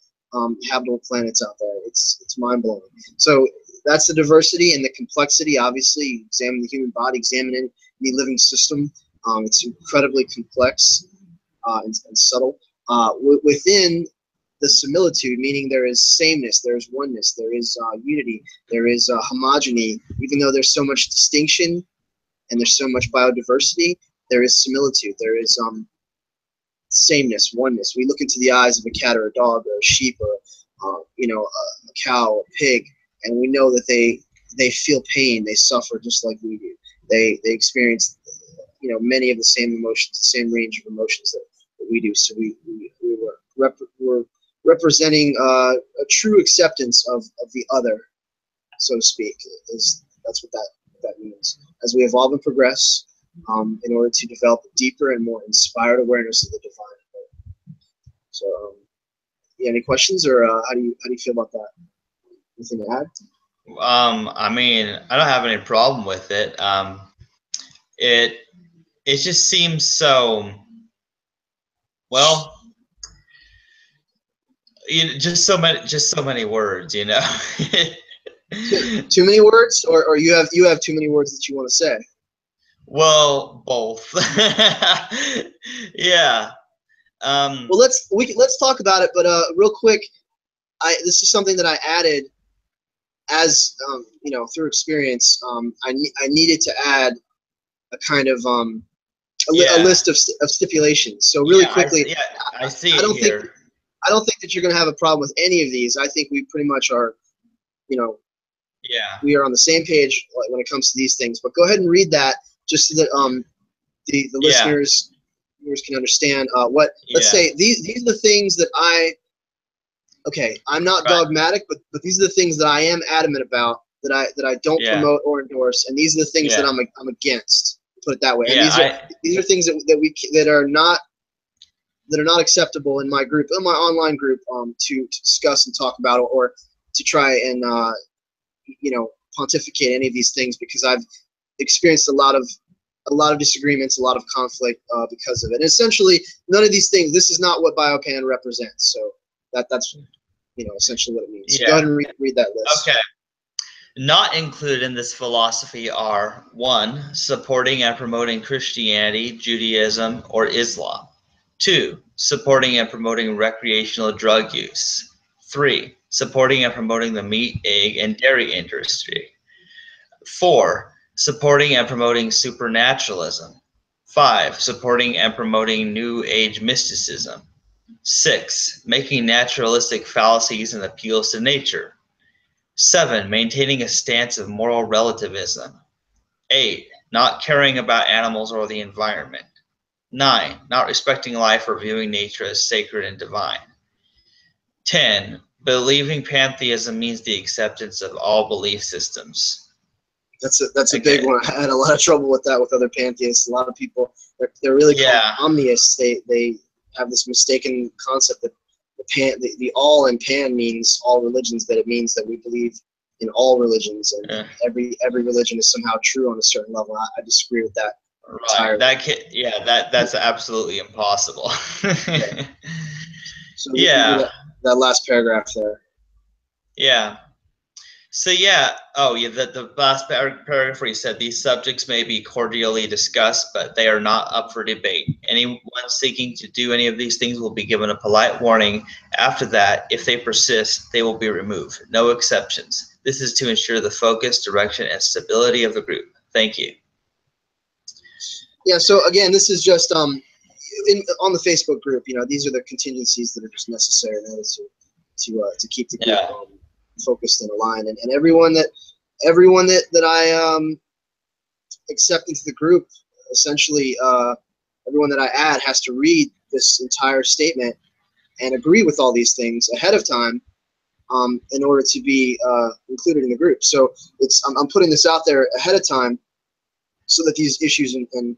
habitable planets out there? It's mind-blowing. So that's the diversity and the complexity. Obviously, you examine the human body, examine any living system. It's incredibly complex and subtle. Within the similitude, meaning there is sameness, there is oneness, there is unity, there is homogeny. Even though there's so much distinction and there's so much biodiversity, there is similitude. There is sameness, oneness. We look into the eyes of a cat or a dog or a sheep or a cow or a pig, and we know that they feel pain, they suffer just like we do. They experience many of the same emotions, the same range of emotions that we do. So we're representing a true acceptance of the other, so to speak. That's what that means. As we evolve and progress, in order to develop a deeper and more inspired awareness of the divine. So, any questions, or how do you feel about that? Anything to add? I mean, I don't have any problem with it. It just seems so, well, just so many words, Too many words, or you have too many words that you want to say? Well, both. Yeah. Well, let's talk about it, but real quick, this is something that I added as through experience. I needed to add a kind of a list of stipulations. So really quickly, I see it here. I don't think that you're going to have a problem with any of these. I think we pretty much are, we are on the same page when it comes to these things. But go ahead and read that just so that the listeners can understand what. Let's say these are the things that I'm not dogmatic, but these are the things that I am adamant about, that I don't promote or endorse, and these are the things that I'm against. Put it that way. And these are things that are not acceptable in my group, in my online group, to discuss and talk about, or to try and pontificate any of these things, because I've experienced a lot of disagreements, a lot of conflict because of it. And essentially, none of these things. This is not what Biopan represents. So that's essentially what it means. So go ahead and read that list. Okay. Not included in this philosophy are: 1, supporting and promoting Christianity, Judaism, or Islam; 2, supporting and promoting recreational drug use; 3, supporting and promoting the meat, egg, and dairy industry; 4, supporting and promoting supernaturalism; 5, supporting and promoting New Age mysticism; 6, making naturalistic fallacies and appeals to nature. 7, maintaining a stance of moral relativism. 8, not caring about animals or the environment. 9, not respecting life or viewing nature as sacred and divine. 10, believing pantheism means the acceptance of all belief systems. That's a big one. I had a lot of trouble with that with other pantheists. A lot of people, they're really called omneists. They have this mistaken concept that the all in pan means all religions, that it means that we believe in all religions, and every religion is somehow true on a certain level. I disagree with that. Right. That's absolutely impossible. So that last paragraph there. Yeah. So the last paragraph where you said these subjects may be cordially discussed, but they are not up for debate. Anyone seeking to do any of these things will be given a polite warning. After that, if they persist, they will be removed. No exceptions. This is to ensure the focus, direction, and stability of the group. Thank you. Yeah. So again, this is just on the Facebook group. These are the contingencies that are just necessary in order to keep the group focused and aligned, and everyone that I accept into the group, essentially everyone that I add has to read this entire statement and agree with all these things ahead of time in order to be included in the group. So I'm putting this out there ahead of time so that these issues and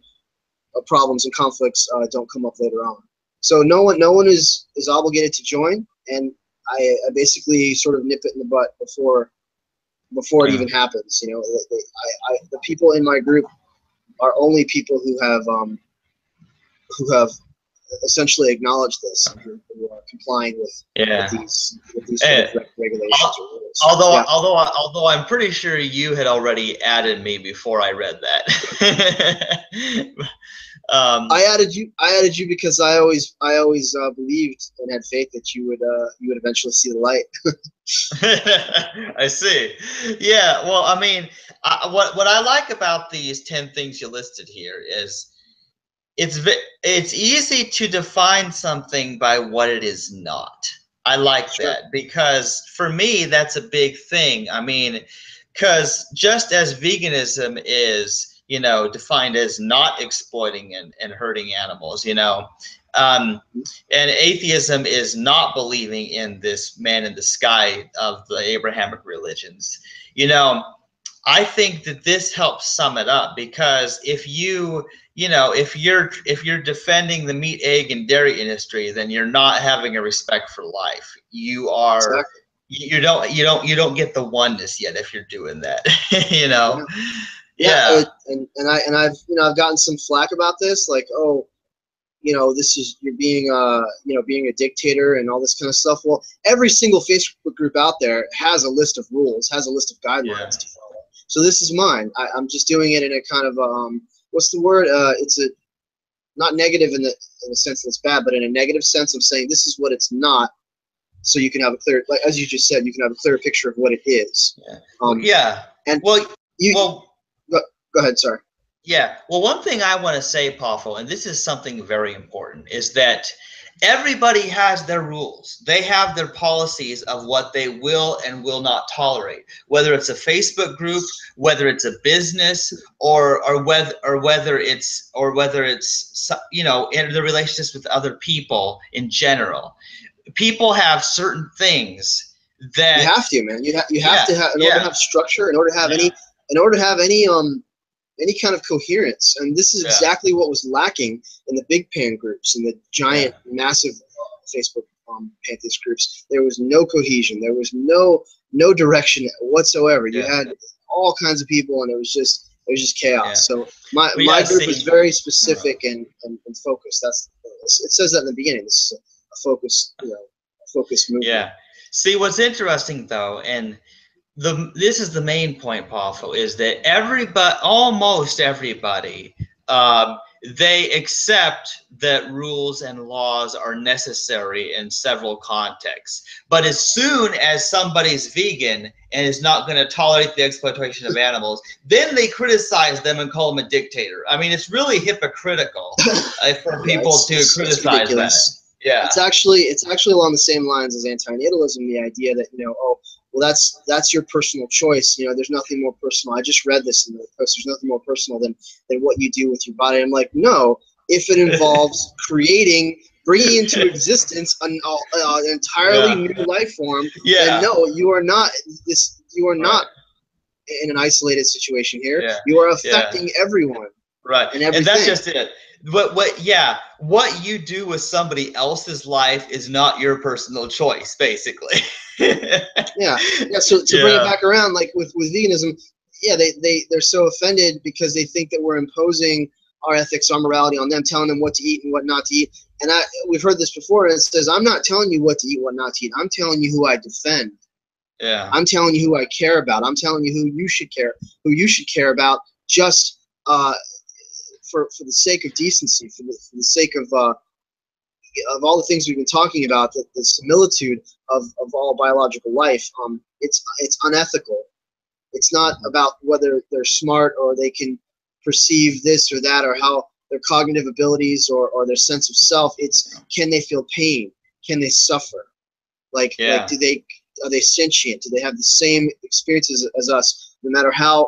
problems and conflicts don't come up later on. So no one is obligated to join, and I basically sort of nip it in the butt before it even happens. The people in my group are only people who have essentially acknowledged this, and who are complying with these sort of regulations or rules. Although I'm pretty sure you had already added me before I read that. I added you because I always believed and had faith that you would eventually see the light. I see. Yeah. Well, I mean, what I like about these 10 things you listed here is it's easy to define something by what it is not. I like that, because for me that's a big thing. I mean, because just as veganism is defined as not exploiting and hurting animals, and atheism is not believing in this man in the sky of the Abrahamic religions. I think that this helps sum it up, because if you're defending the meat, egg, and dairy industry, then you're not having a respect for life. You are you don't get the oneness yet if you're doing that. And I've gotten some flack about this, like, oh, this is, you're being a dictator and all this kind of stuff. Well, every single Facebook group out there has a list of rules, has a list of guidelines to follow. So this is mine. I'm just doing it in a kind of what's the word? It's not negative in the sense that it's bad, but in a negative sense of saying this is what it's not, so you can have a clear, like as you just said, you can have a clear picture of what it is. And go ahead, sorry. Yeah. Well, one thing I want to say, Poffo, and this is something very important, is that everybody has their rules. They have their policies of what they will and will not tolerate, whether it's a Facebook group, whether it's a business, or whether it's in the relationships with other people in general. People have certain things that you have to, man. You have to have, in order to have structure, in order to have any kind of coherence. And this is exactly what was lacking in the big pan groups, in the giant, massive Facebook pantheist groups. There was no cohesion. There was no direction whatsoever. You had all kinds of people, and it was just chaos. So my group is very specific and focused. It says that in the beginning. This is a focus, a focused movement. Yeah. See, what's interesting though, and this is the main point, Poffo, is that almost everybody, they accept that rules and laws are necessary in several contexts. But as soon as somebody's vegan and is not going to tolerate the exploitation of animals, then they criticize them and call them a dictator. I mean, it's really hypocritical for people to criticize that. Yeah. It's actually along the same lines as antinatalism. The idea that, you know, oh, well, that's your personal choice. You know, there's nothing more personal. I just read this in the post. There's nothing more personal than what you do with your body. I'm like, no. If it involves bringing into existence an entirely Yeah. new life form, Yeah. then no, you are not this. You are not Right. in an isolated situation here. Yeah. You are affecting everyone. Right. And everything. And that's just it. What you do with somebody else's life is not your personal choice, basically. Yeah. So to bring it back around, like with veganism, yeah, they're so offended because they think that we're imposing our ethics, our morality on them, telling them what to eat and what not to eat. And we've heard this before. And it says, I'm not telling you what to eat, what not to eat. I'm telling you who I defend. Yeah. I'm telling you who I care about. I'm telling you who you should care about, just for the sake of decency, for the sake of all the things we've been talking about, the similitude of all biological life. It's unethical. It's not about whether they're smart or they can perceive this or that, or how their cognitive abilities or their sense of self. It's, can they feel pain? Can they suffer? Like are they sentient? Do they have the same experiences as us? No matter how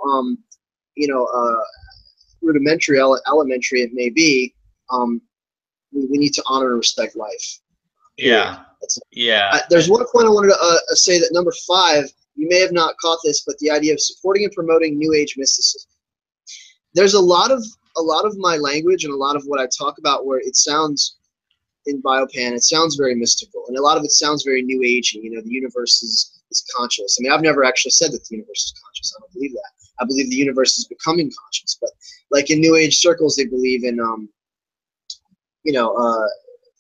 rudimentary, elementary it may be, we need to honor and respect life. Period. There's one point I wanted to say, that number 5, you may have not caught this, but the idea of supporting and promoting New Age mysticism. There's a lot of my language and a lot of what I talk about where it sounds, in Biopan, it sounds very mystical, and a lot of it sounds very New Agey. You know, the universe is conscious. I mean, I've never actually said that the universe is conscious. I don't believe that. I believe the universe is becoming conscious. But like in New Age circles, they believe in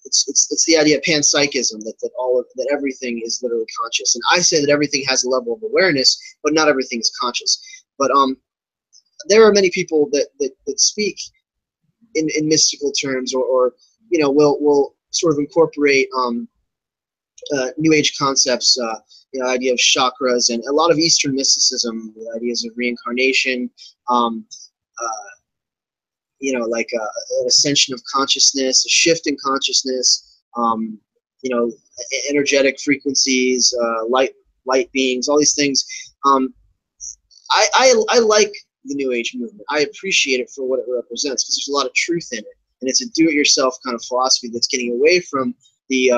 it's the idea of panpsychism, that everything is literally conscious. And I say that everything has a level of awareness, but not everything is conscious. But there are many people that speak in mystical terms, or will sort of incorporate New Age concepts, the idea of chakras, and a lot of Eastern mysticism, the ideas of reincarnation, like an ascension of consciousness, a shift in consciousness, energetic frequencies, light beings, all these things. I like the New Age movement. I appreciate it for what it represents, because there's a lot of truth in it, and it's a do-it-yourself kind of philosophy that's getting away from the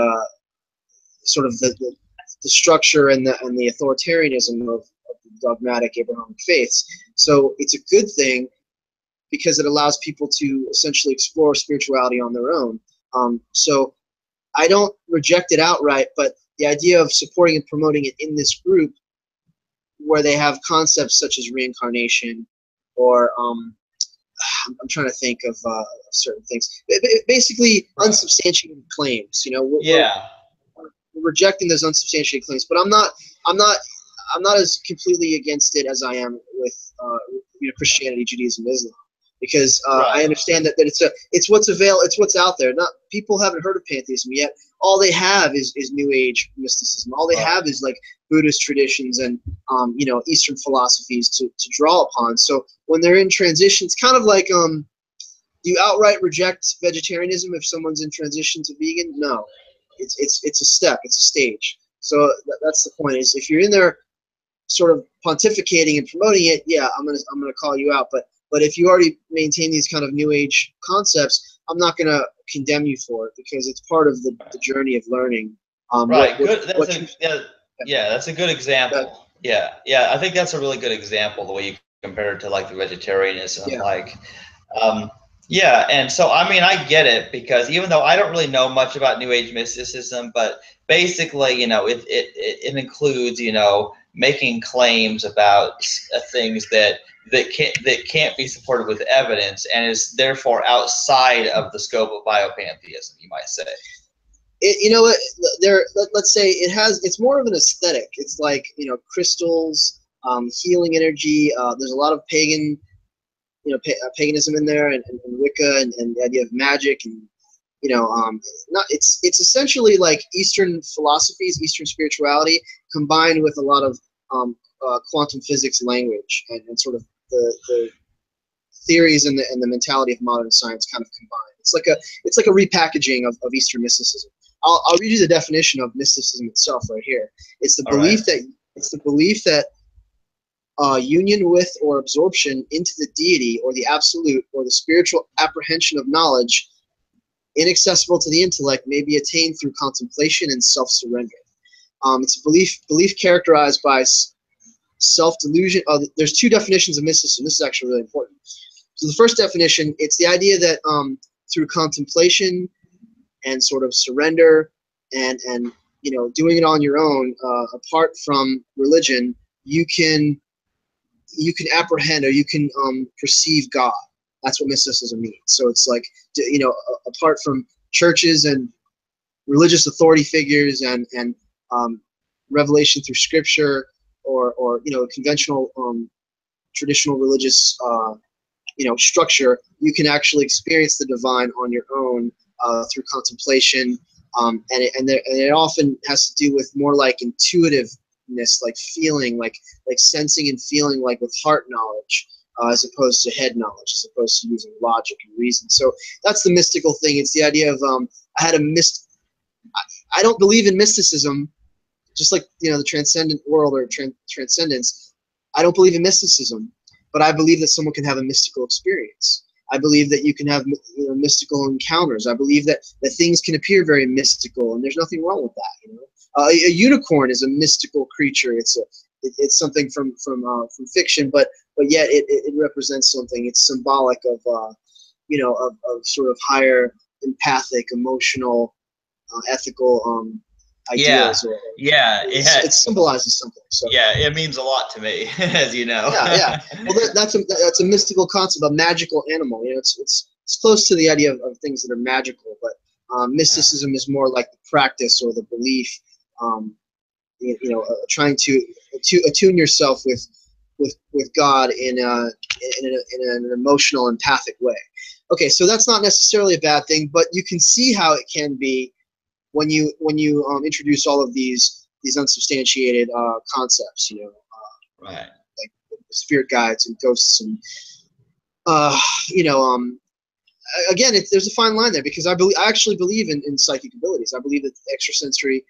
sort of the structure and the authoritarianism of the dogmatic Abrahamic faiths. So it's a good thing, because it allows people to essentially explore spirituality on their own. So I don't reject it outright, but the idea of supporting and promoting it in this group, where they have concepts such as reincarnation, or I'm trying to think of certain things. Basically, unsubstantiated claims. We're rejecting those unsubstantiated claims, but I'm not as completely against it as I am with Christianity, Judaism, Islam. Because I understand that it's what's out there. Not people haven't heard of pantheism yet. All they have is New Age mysticism. All they have is like Buddhist traditions and Eastern philosophies to draw upon. So when they're in transition, it's kind of like do you outright reject vegetarianism if someone's in transition to vegan? No, it's a step, it's a stage. So that's the point. Is if you're in there, sort of pontificating and promoting it, yeah, I'm gonna call you out. But if you already maintain these kind of New Age concepts, I'm not going to condemn you for it, because it's part of the journey of learning. That's a good example. I think that's a really good example, the way you compare it to like the vegetarianism. And so I mean, I get it, because even though I don't really know much about New Age mysticism, but basically, it includes, making claims about things that can't be supported with evidence, and is therefore outside of the scope of biopantheism, you might say. Let's say it's more of an aesthetic. It's like, crystals, healing energy. There's a lot of paganism in there, and Wicca, and the idea of magic, and it's essentially like Eastern philosophies, Eastern spirituality, combined with a lot of quantum physics language, and sort of the theories and the mentality of modern science kind of combined. It's like a repackaging of Eastern mysticism. I'll read you the definition of mysticism itself right here. It's the All right. belief that union with or absorption into the deity or the absolute or the spiritual apprehension of knowledge inaccessible to the intellect may be attained through contemplation and self-surrender. It's a belief characterized by self-delusion. There's two definitions of mysticism. This is actually really important. So the first definition, it's the idea that through contemplation and sort of surrender and doing it on your own, apart from religion, you can apprehend or you can perceive God. That's what mysticism means. So it's like, apart from churches and religious authority figures and revelation through scripture or conventional traditional religious structure, you can actually experience the divine on your own through contemplation, and it often has to do with more like intuitiveness, like feeling, like sensing and feeling, like with heart knowledge, as opposed to head knowledge, as opposed to using logic and reason. So that's the mystical thing. It's the idea of I don't believe in mysticism, just like the transcendent world or transcendence. I don't believe in mysticism, but I believe that someone can have a mystical experience. I believe that you can have mystical encounters. I believe that things can appear very mystical, and there's nothing wrong with that. A unicorn is a mystical creature. It's something from fiction, but yet it represents something. It's symbolic of of sort of higher empathic, emotional, ethical ideas. It symbolizes something. So yeah, it means a lot to me, as you know. Yeah. Well, that's a mystical concept, a magical animal. It's close to the idea of things that are magical, but mysticism is more like the practice or the belief. Trying to attune yourself with God in an emotional, empathic way. Okay, so that's not necessarily a bad thing, but you can see how it can be when you introduce all of these unsubstantiated concepts. Right. Like spirit guides and ghosts and again, there's a fine line there, because I actually believe in psychic abilities. I believe that extrasensory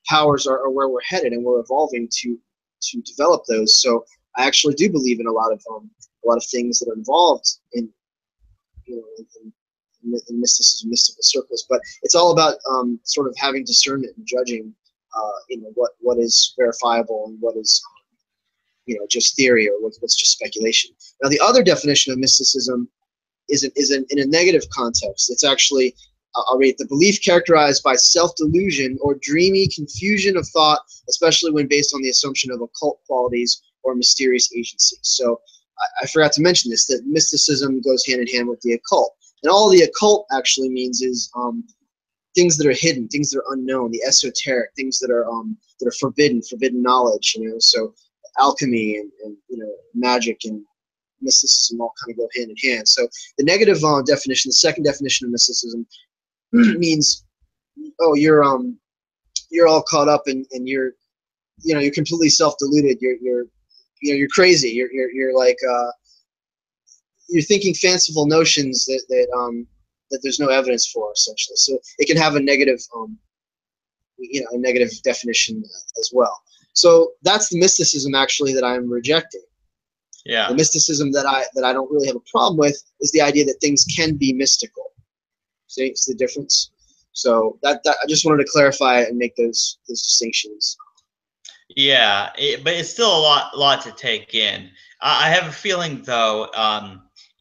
powers are where we're headed, and we're evolving to develop those. So I actually do believe in a lot of things that are involved in mysticism, mystical circles. But it's all about sort of having discernment and judging, what is verifiable and what is just theory, or what's just speculation. Now, the other definition of mysticism is in a negative context. It's actually, I'll read it, the belief characterized by self-delusion or dreamy confusion of thought, especially when based on the assumption of occult qualities or mysterious agencies. So I forgot to mention this, that mysticism goes hand in hand with the occult. And all the occult actually means is things that are hidden, things that are unknown, the esoteric, things that are forbidden knowledge. So alchemy and magic and mysticism all kind of go hand in hand. So the negative definition, the second definition of mysticism, means, oh, you're all caught up and you're completely self-deluded. You're crazy. You're like you're thinking fanciful notions that there's no evidence for, essentially. So it can have a negative a negative definition as well. So that's the mysticism actually that I'm rejecting. Yeah. The mysticism that I don't really have a problem with is the idea that things can be mystical. See, it's the difference. So that I just wanted to clarify and make those distinctions. Yeah, but it's still a lot to take in. I have a feeling though,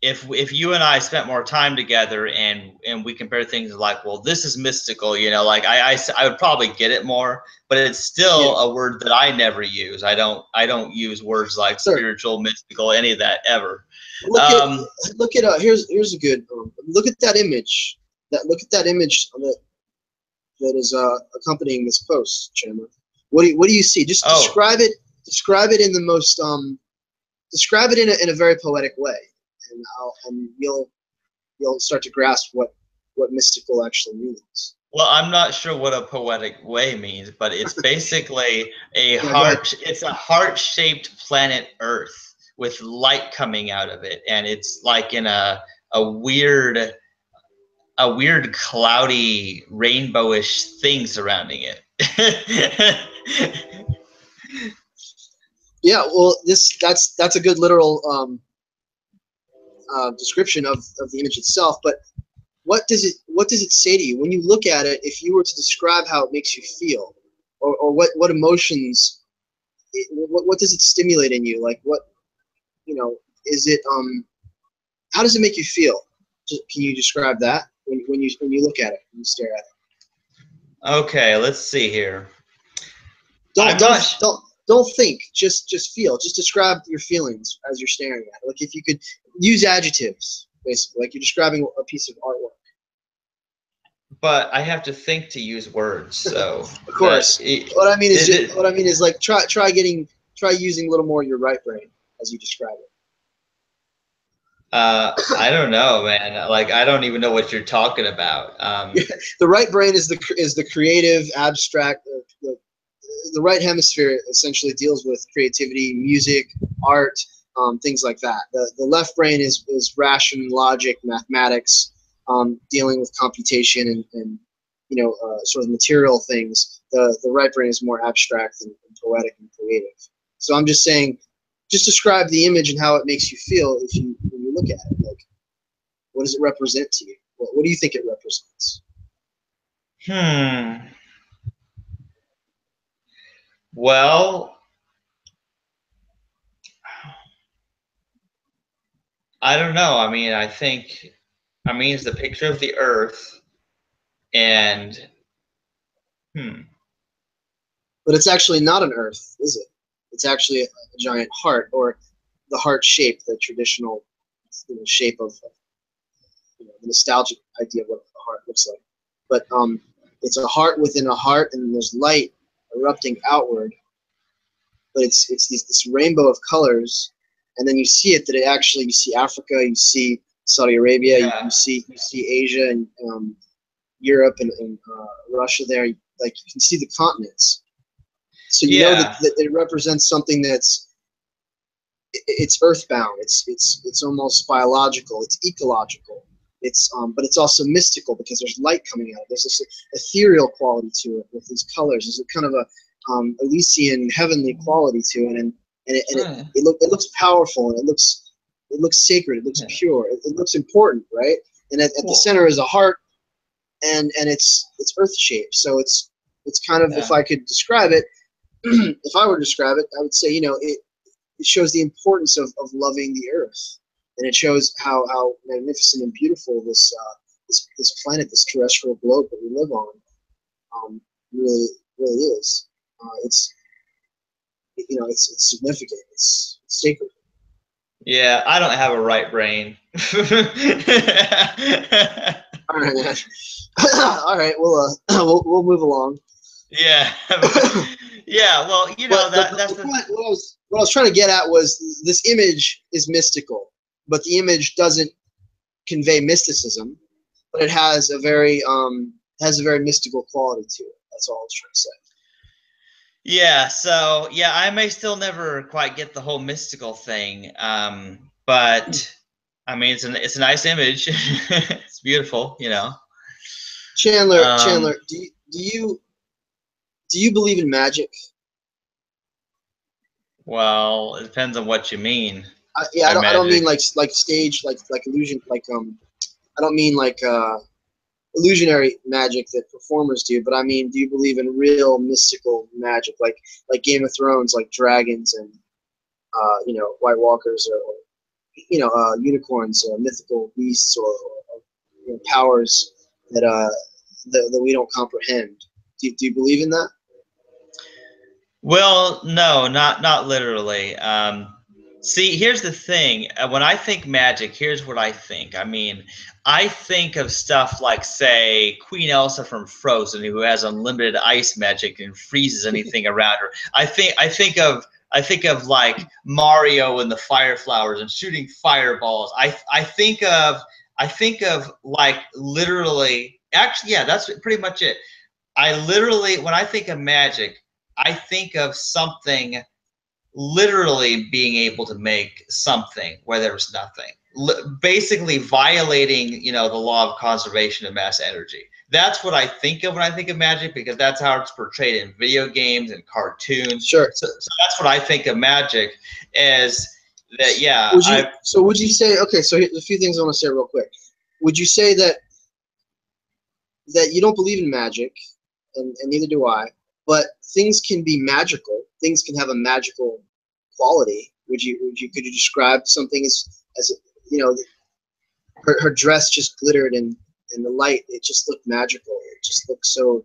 if you and I spent more time together and we compare things like, well, this is mystical, like I would probably get it more, but it's still a word that I never use. I don't use words like spiritual, mystical, any of that ever. Look at here's a good look at that image. Look at that image that is accompanying this post, Chandler. What do you see? Just describe it. Describe it in the most describe it in a very poetic way, and you'll start to grasp what mystical actually means. Well, I'm not sure what a poetic way means, but it's basically it's a heart-shaped planet Earth with light coming out of it, and it's like in a weird a weird cloudy rainbowish thing surrounding it. Yeah, well, that's a good literal description of the image itself. But what does it say to you when you look at it? If you were to describe how it makes you feel, or what emotions, what does it stimulate in you? Like what, is it how does it make you feel? Can you describe that when you look at it, when you stare at it? Okay, let's see here. Don't think. Just feel. Just describe your feelings as you're staring at it. Like if you could use adjectives, basically, like you're describing a piece of artwork. But I have to think to use words, so of course. What I mean is like try using a little more of your right brain as you describe it. I don't know, man. Like I don't even know what you're talking about. The right brain is the creative, abstract. The right hemisphere essentially deals with creativity, music, art, things like that. The left brain is ration, logic, mathematics, dealing with computation and sort of material things. The right brain is more abstract and poetic and creative. So I'm just saying, just describe the image and how it makes you feel when you look at it. Like, what does it represent to you? What do you think it represents? Well, I don't know. I mean, it's the picture of the Earth, and But it's actually not an Earth, is it? It's actually a giant heart, or the heart shape, the traditional shape of the nostalgic idea of what a heart looks like. But it's a heart within a heart, and there's light erupting outward. But it's this rainbow of colors, and then you see it. You see Africa, you see Saudi Arabia, yeah. you see Asia and Europe and Russia. There, like you can see the continents. So you know that it represents something it's earthbound. It's almost biological. It's ecological. But it's also mystical because there's light coming out. There's this ethereal quality to it with these colors. There's a kind of a Elysian heavenly quality to it, and it looks powerful, and it looks sacred. It looks pure. It looks important, right? And at the center is a heart, and it's earth shaped. So it's kind of, if I could describe it, if I were to describe it, I would say it shows the importance of loving the earth, and it shows how magnificent and beautiful this planet, this terrestrial globe that we live on, really is. It's significant. It's sacred. Yeah, I don't have a right brain. All right, man. All right, we'll move along. Yeah, yeah. Well, that's the point. What I was trying to get at was this image is mystical, but the image doesn't convey mysticism, but it has a very mystical quality to it. That's all I was trying to say. Yeah. So yeah, I may still never quite get the whole mystical thing, but I mean, it's a nice image. It's beautiful, Chandler, do you believe in magic? Well, it depends on what you mean. I don't mean like stage like illusion I don't mean like illusionary magic that performers do, but I mean, do you believe in real mystical magic, like Game of Thrones, like dragons and White Walkers, or unicorns, mythical beasts, or powers that we don't comprehend? Do you believe in that? Well, no, not literally. See, here's the thing. When I think magic, here's what I think. I mean, I think of stuff like, say, Queen Elsa from Frozen, who has unlimited ice magic and freezes anything around her. I think of like Mario and the Fire Flowers and shooting fireballs. I think of like literally. Actually, yeah, that's pretty much it. When I think of magic, I think of something literally being able to make something where there was nothing. basically violating, the law of conservation of mass energy. That's what I think of when I think of magic, because that's how it's portrayed in video games and cartoons. Sure. So that's what I think of magic as. That, yeah. Would you say, okay, so here's a few things I want to say real quick. Would you say that you don't believe in magic, and neither do I, but things can be magical, things can have a magical quality? Could you describe something as her dress just glittered, and the light, it just looked magical, it just looked so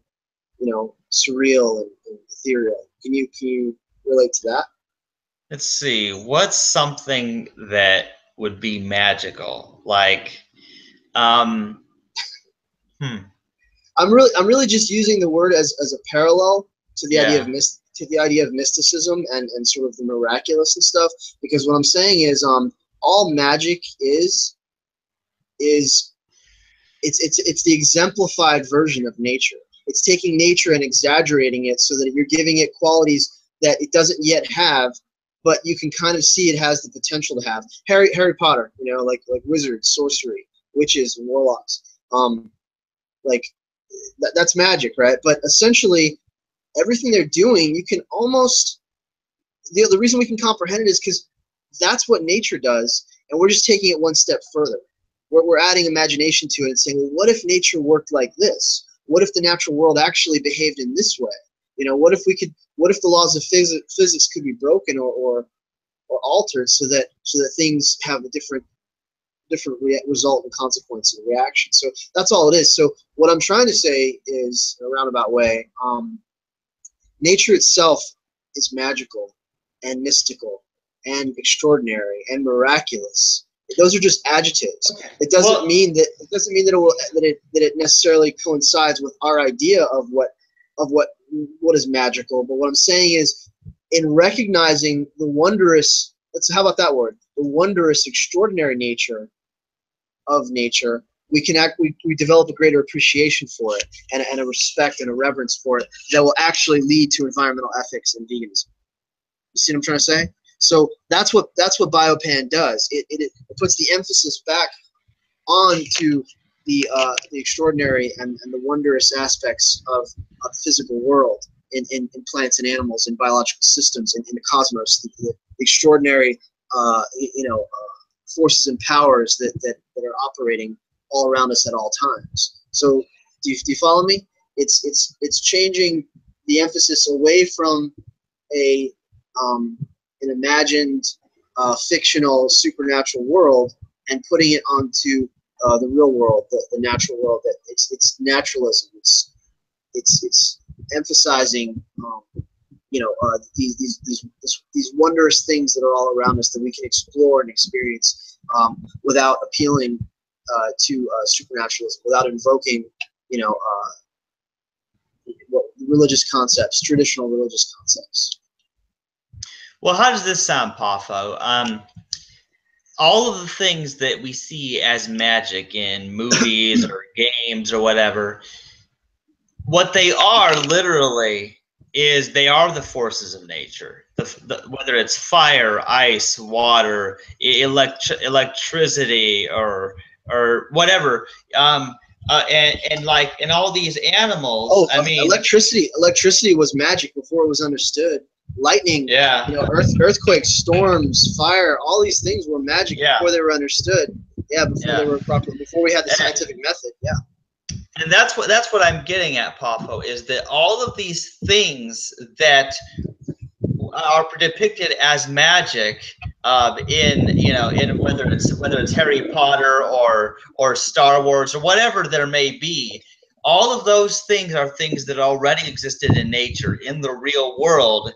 surreal and ethereal? Can you relate to that? Let's see. What's something that would be magical? Like, I'm really just using the word as a parallel to the idea of mysticism and sort of the miraculous and stuff. Because what I'm saying is, all magic is it's the exemplified version of nature. It's taking nature and exaggerating it so that you're giving it qualities that it doesn't yet have, but you can kind of see it has the potential to have. Harry Potter, like wizards, sorcery, witches, and warlocks. That's magic, right? But essentially, everything they're doing, you can almost, the reason we can comprehend it is because that's what nature does, and we're just taking it one step further. We're adding imagination to it and saying, well, what if nature worked like this? What if the natural world actually behaved in this way? What if the laws of physics could be broken or altered so that things have a different result and consequence and reaction? So that's all it is. So what I'm trying to say is, in a roundabout way, nature itself is magical and mystical and extraordinary and miraculous. Those are just adjectives. Okay. It doesn't mean that it necessarily coincides with our idea of what is magical. But what I'm saying is, in recognizing the wondrous, how about that word? The wondrous, extraordinary nature of nature, we develop a greater appreciation for it and a respect and a reverence for it that will actually lead to environmental ethics and veganism. You see what I'm trying to say? So that's what Biopan does. It puts the emphasis back onto the extraordinary and the wondrous aspects of the physical world in plants and animals, in biological systems, in the cosmos, the extraordinary forces and powers that are operating all around us at all times. So do you follow me? It's changing the emphasis away from an imagined fictional supernatural world and putting it onto the real world, the natural world. That it's naturalism. It's emphasizing these wondrous things that are all around us that we can explore and experience without appealing to supernaturalism, without invoking religious concepts, traditional religious concepts. Well, how does this sound, Pafo? All of the things that we see as magic in movies or games or whatever, what they are literally is they are the forces of nature. Whether it's fire, ice, water, electricity, or whatever, and all these animals. Oh, I mean, electricity was magic before it was understood. Lightning, yeah, earthquakes, storms, fire, all these things were magic before they were understood. Yeah, before we had the scientific method. Yeah. And that's what I'm getting at, Pafo, is that all of these things that are depicted as magic in whether it's Harry Potter or Star Wars or whatever there may be, all of those things are things that already existed in nature, in the real world.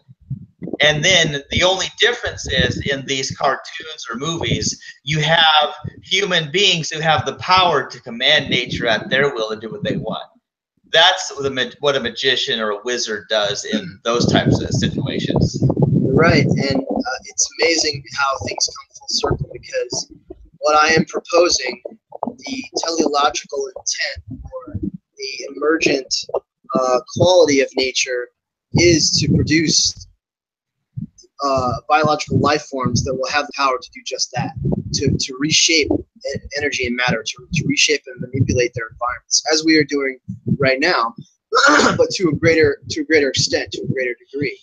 And then the only difference is, in these cartoons or movies, you have human beings who have the power to command nature at their will and do what they want. That's what a magician or a wizard does in those types of situations. Right, and it's amazing how things come full circle, because what I am proposing, the teleological intent or the emergent quality of nature, is to produce biological life forms that will have the power to do just that, to reshape energy and matter, to reshape and manipulate their environments, as we are doing right now, but to a greater extent, to a greater degree.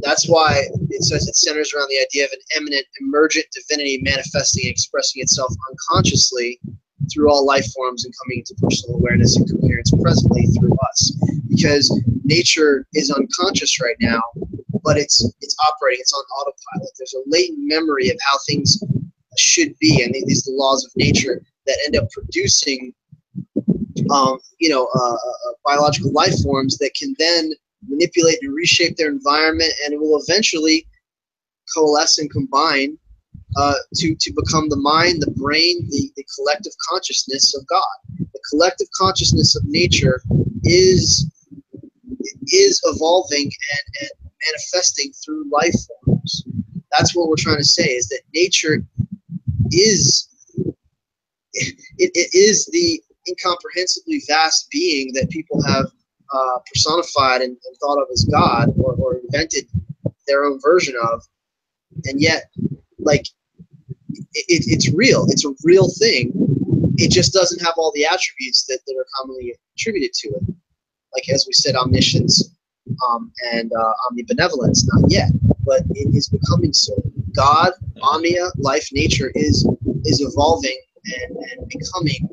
That's why it says it centers around the idea of an eminent, emergent divinity manifesting and expressing itself unconsciously through all life forms and coming into personal awareness and coherence presently through us. Because nature is unconscious right now, but it's operating, it's on autopilot. There's a latent memory of how things should be, and these are the laws of nature that end up producing biological life forms that can then manipulate and reshape their environment, and it will eventually coalesce and combine to become the mind, the brain, the collective consciousness of God. The collective consciousness of nature is evolving and manifesting through life forms. That's what we're trying to say, is that nature is it is the incomprehensibly vast being that people have personified and thought of as God, or invented their own version of, and yet, like, it's real. It's a real thing. It just doesn't have all the attributes that are commonly attributed to it. Like, as we said, omniscience and omnibenevolence, not yet, but it is becoming so. God, omnia, life, nature is evolving and becoming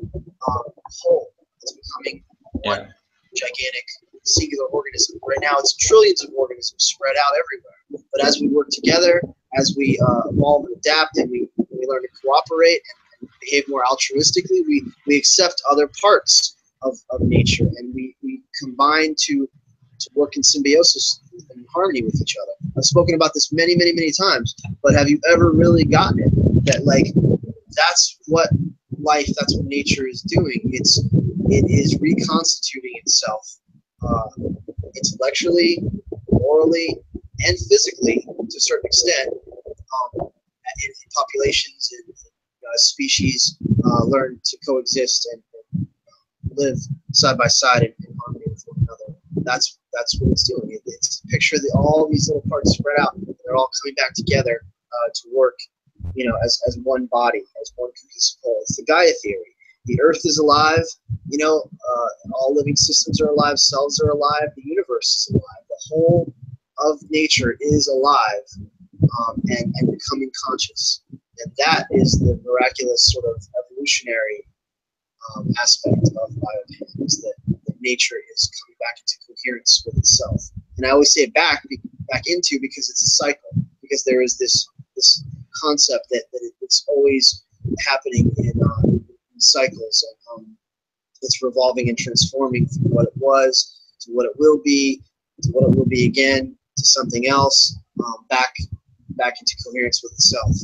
whole. It's becoming one gigantic singular organism. Right now, it's trillions of organisms spread out everywhere. But as we work together, as we evolve and adapt, and we learn to cooperate and behave more altruistically, we accept other parts of nature, and we combine to work in symbiosis and harmony with each other. I've spoken about this many, many, many times, but have you ever really gotten it? That, like, that's what life, that's what nature is doing. It is reconstituting itself intellectually, morally, and physically to a certain extent, in populations and species learn to coexist and live side by side in harmony with one another. That's what it's doing. It's a picture that all these little parts spread out, and they're all coming back together to work, as one body, as one cohesive whole. It's the Gaia theory. The Earth is alive. All living systems are alive. Cells are alive. The universe is alive. The whole of nature is alive and becoming conscious. And that is the miraculous sort of evolutionary aspect of Biopan, is that nature is coming back into coherence with itself. And I always say back into, because it's a cycle, because there is this concept that it's always happening in cycles, and it's revolving and transforming from what it was to what it will be, to what it will be again, to something else, back into coherence with itself.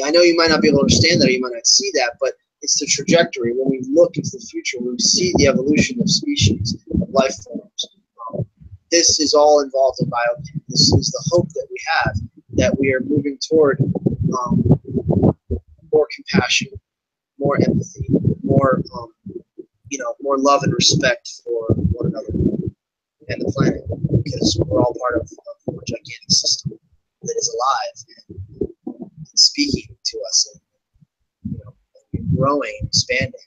I know you might not be able to understand that, or you might not see that, but it's the trajectory. When we look into the future, when we see the evolution of species, of life forms, this is all involved in Biopan. This is the hope that we have, that we are moving toward more compassion, more empathy, more more love and respect for one another and the planet, because we're all part of a gigantic system that is alive and speaking to us, and growing and expanding.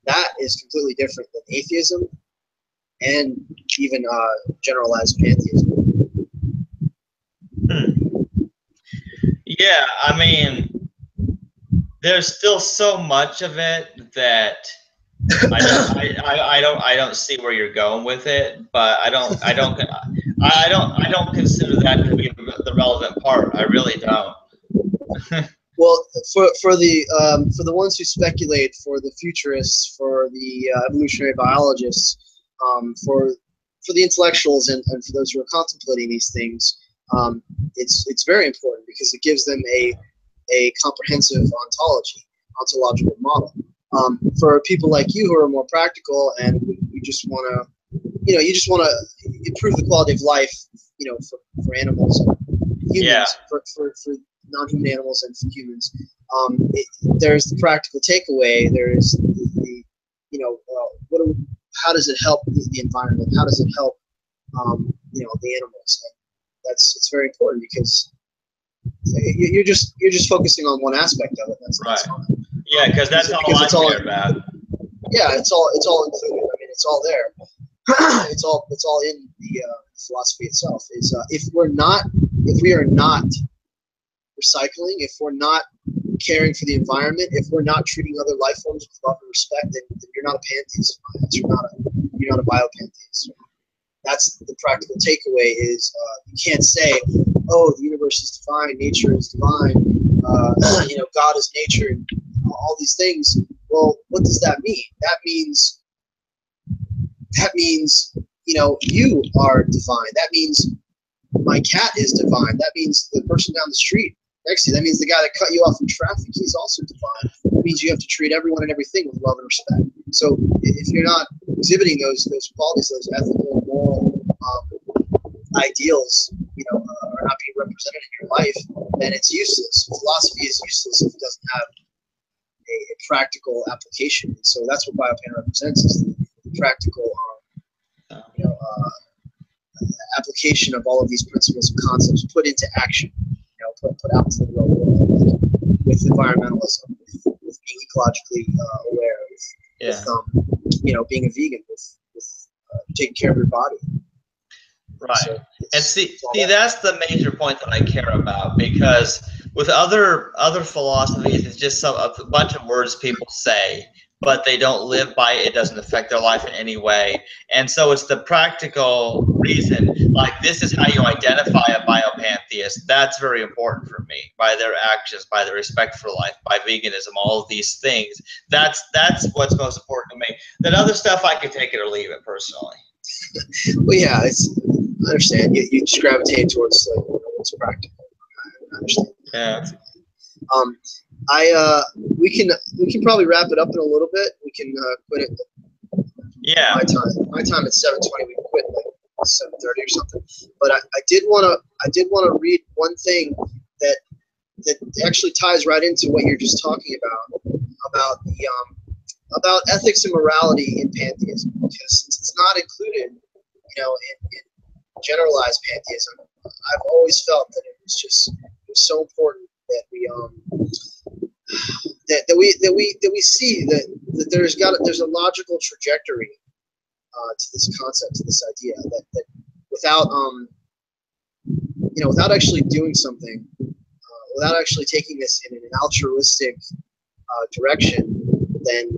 That is completely different than atheism and even generalized pantheism. Yeah, I mean, there's still so much of it that I don't see where you're going with it, but I don't consider that to be the relevant part. I really don't. Well, for the ones who speculate, for the futurists, for the evolutionary biologists, for the intellectuals, and for those who are contemplating these things, it's very important, because it gives them a comprehensive ontological model. For people like you who are more practical, and you just want to, improve the quality of life, for animals and humans, for non-human animals and for humans. There's the practical takeaway. There's the how does it help the environment? How does it help the animals? it's very important because you're just focusing on one aspect of it. That's fine. Yeah, because that's all I care about. Yeah, it's all included. I mean, it's all there. it's all in the philosophy itself. Is if we are not recycling, if we're not caring for the environment, if we're not treating other life forms with love and respect, then you're not a pantheist. You're not a biopantheist. That's the practical takeaway. Is you can't say, oh, the universe is divine, nature is divine, God is nature, and all these things. Well, what does that mean? That means you are divine. That means my cat is divine. That means the person down the street next to you. That means the guy that cut you off in traffic, he's also divine. It means you have to treat everyone and everything with love and respect. So if you're not exhibiting those qualities, those ethical, moral ideals, are not being represented in your life, then it's useless. Philosophy is useless if it doesn't have a practical application. And so that's what Biopan represents, is the practical application of all of these principles and concepts put into action, put out into the real world, with environmentalism, with being ecologically aware, with being a vegan, with taking care of your body. Right. So and see, that's the major point that I care about, because with other philosophies, it's just a bunch of words people say, but they don't live by it. It doesn't affect their life in any way. And so it's the practical reason, like this is how you identify a biopantheist. That's very important for me, by their actions, by their respect for life, by veganism, all of these things. That's what's most important to me. That other stuff, I can take it or leave it personally. Well, yeah, I understand. You just gravitate towards what's practical. I understand. Yeah. We can probably wrap it up in a little bit. We can quit it. Yeah. My time at 7:20. We quit like 7:30 or something. But I did want to read one thing that actually ties right into what you're just talking about ethics and morality in pantheism, because since it's not included, in generalized pantheism, I've always felt that it was so important that we see that there's a logical trajectory to this concept, to this idea, that without actually doing something, without actually taking this in an altruistic direction, then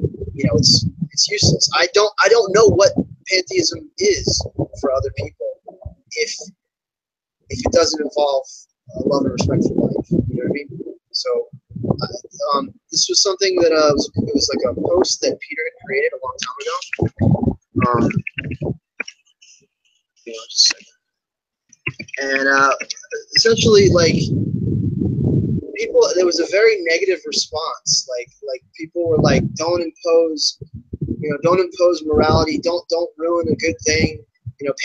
it's useless. I don't know what pantheism is for other people if it doesn't involve love and respect for life. You know what I mean? So this was something that it was like a post that Peter had created a long time ago. Just a second. And essentially, like, there was a very negative response. Like people were like, don't impose morality. Don't ruin a good thing.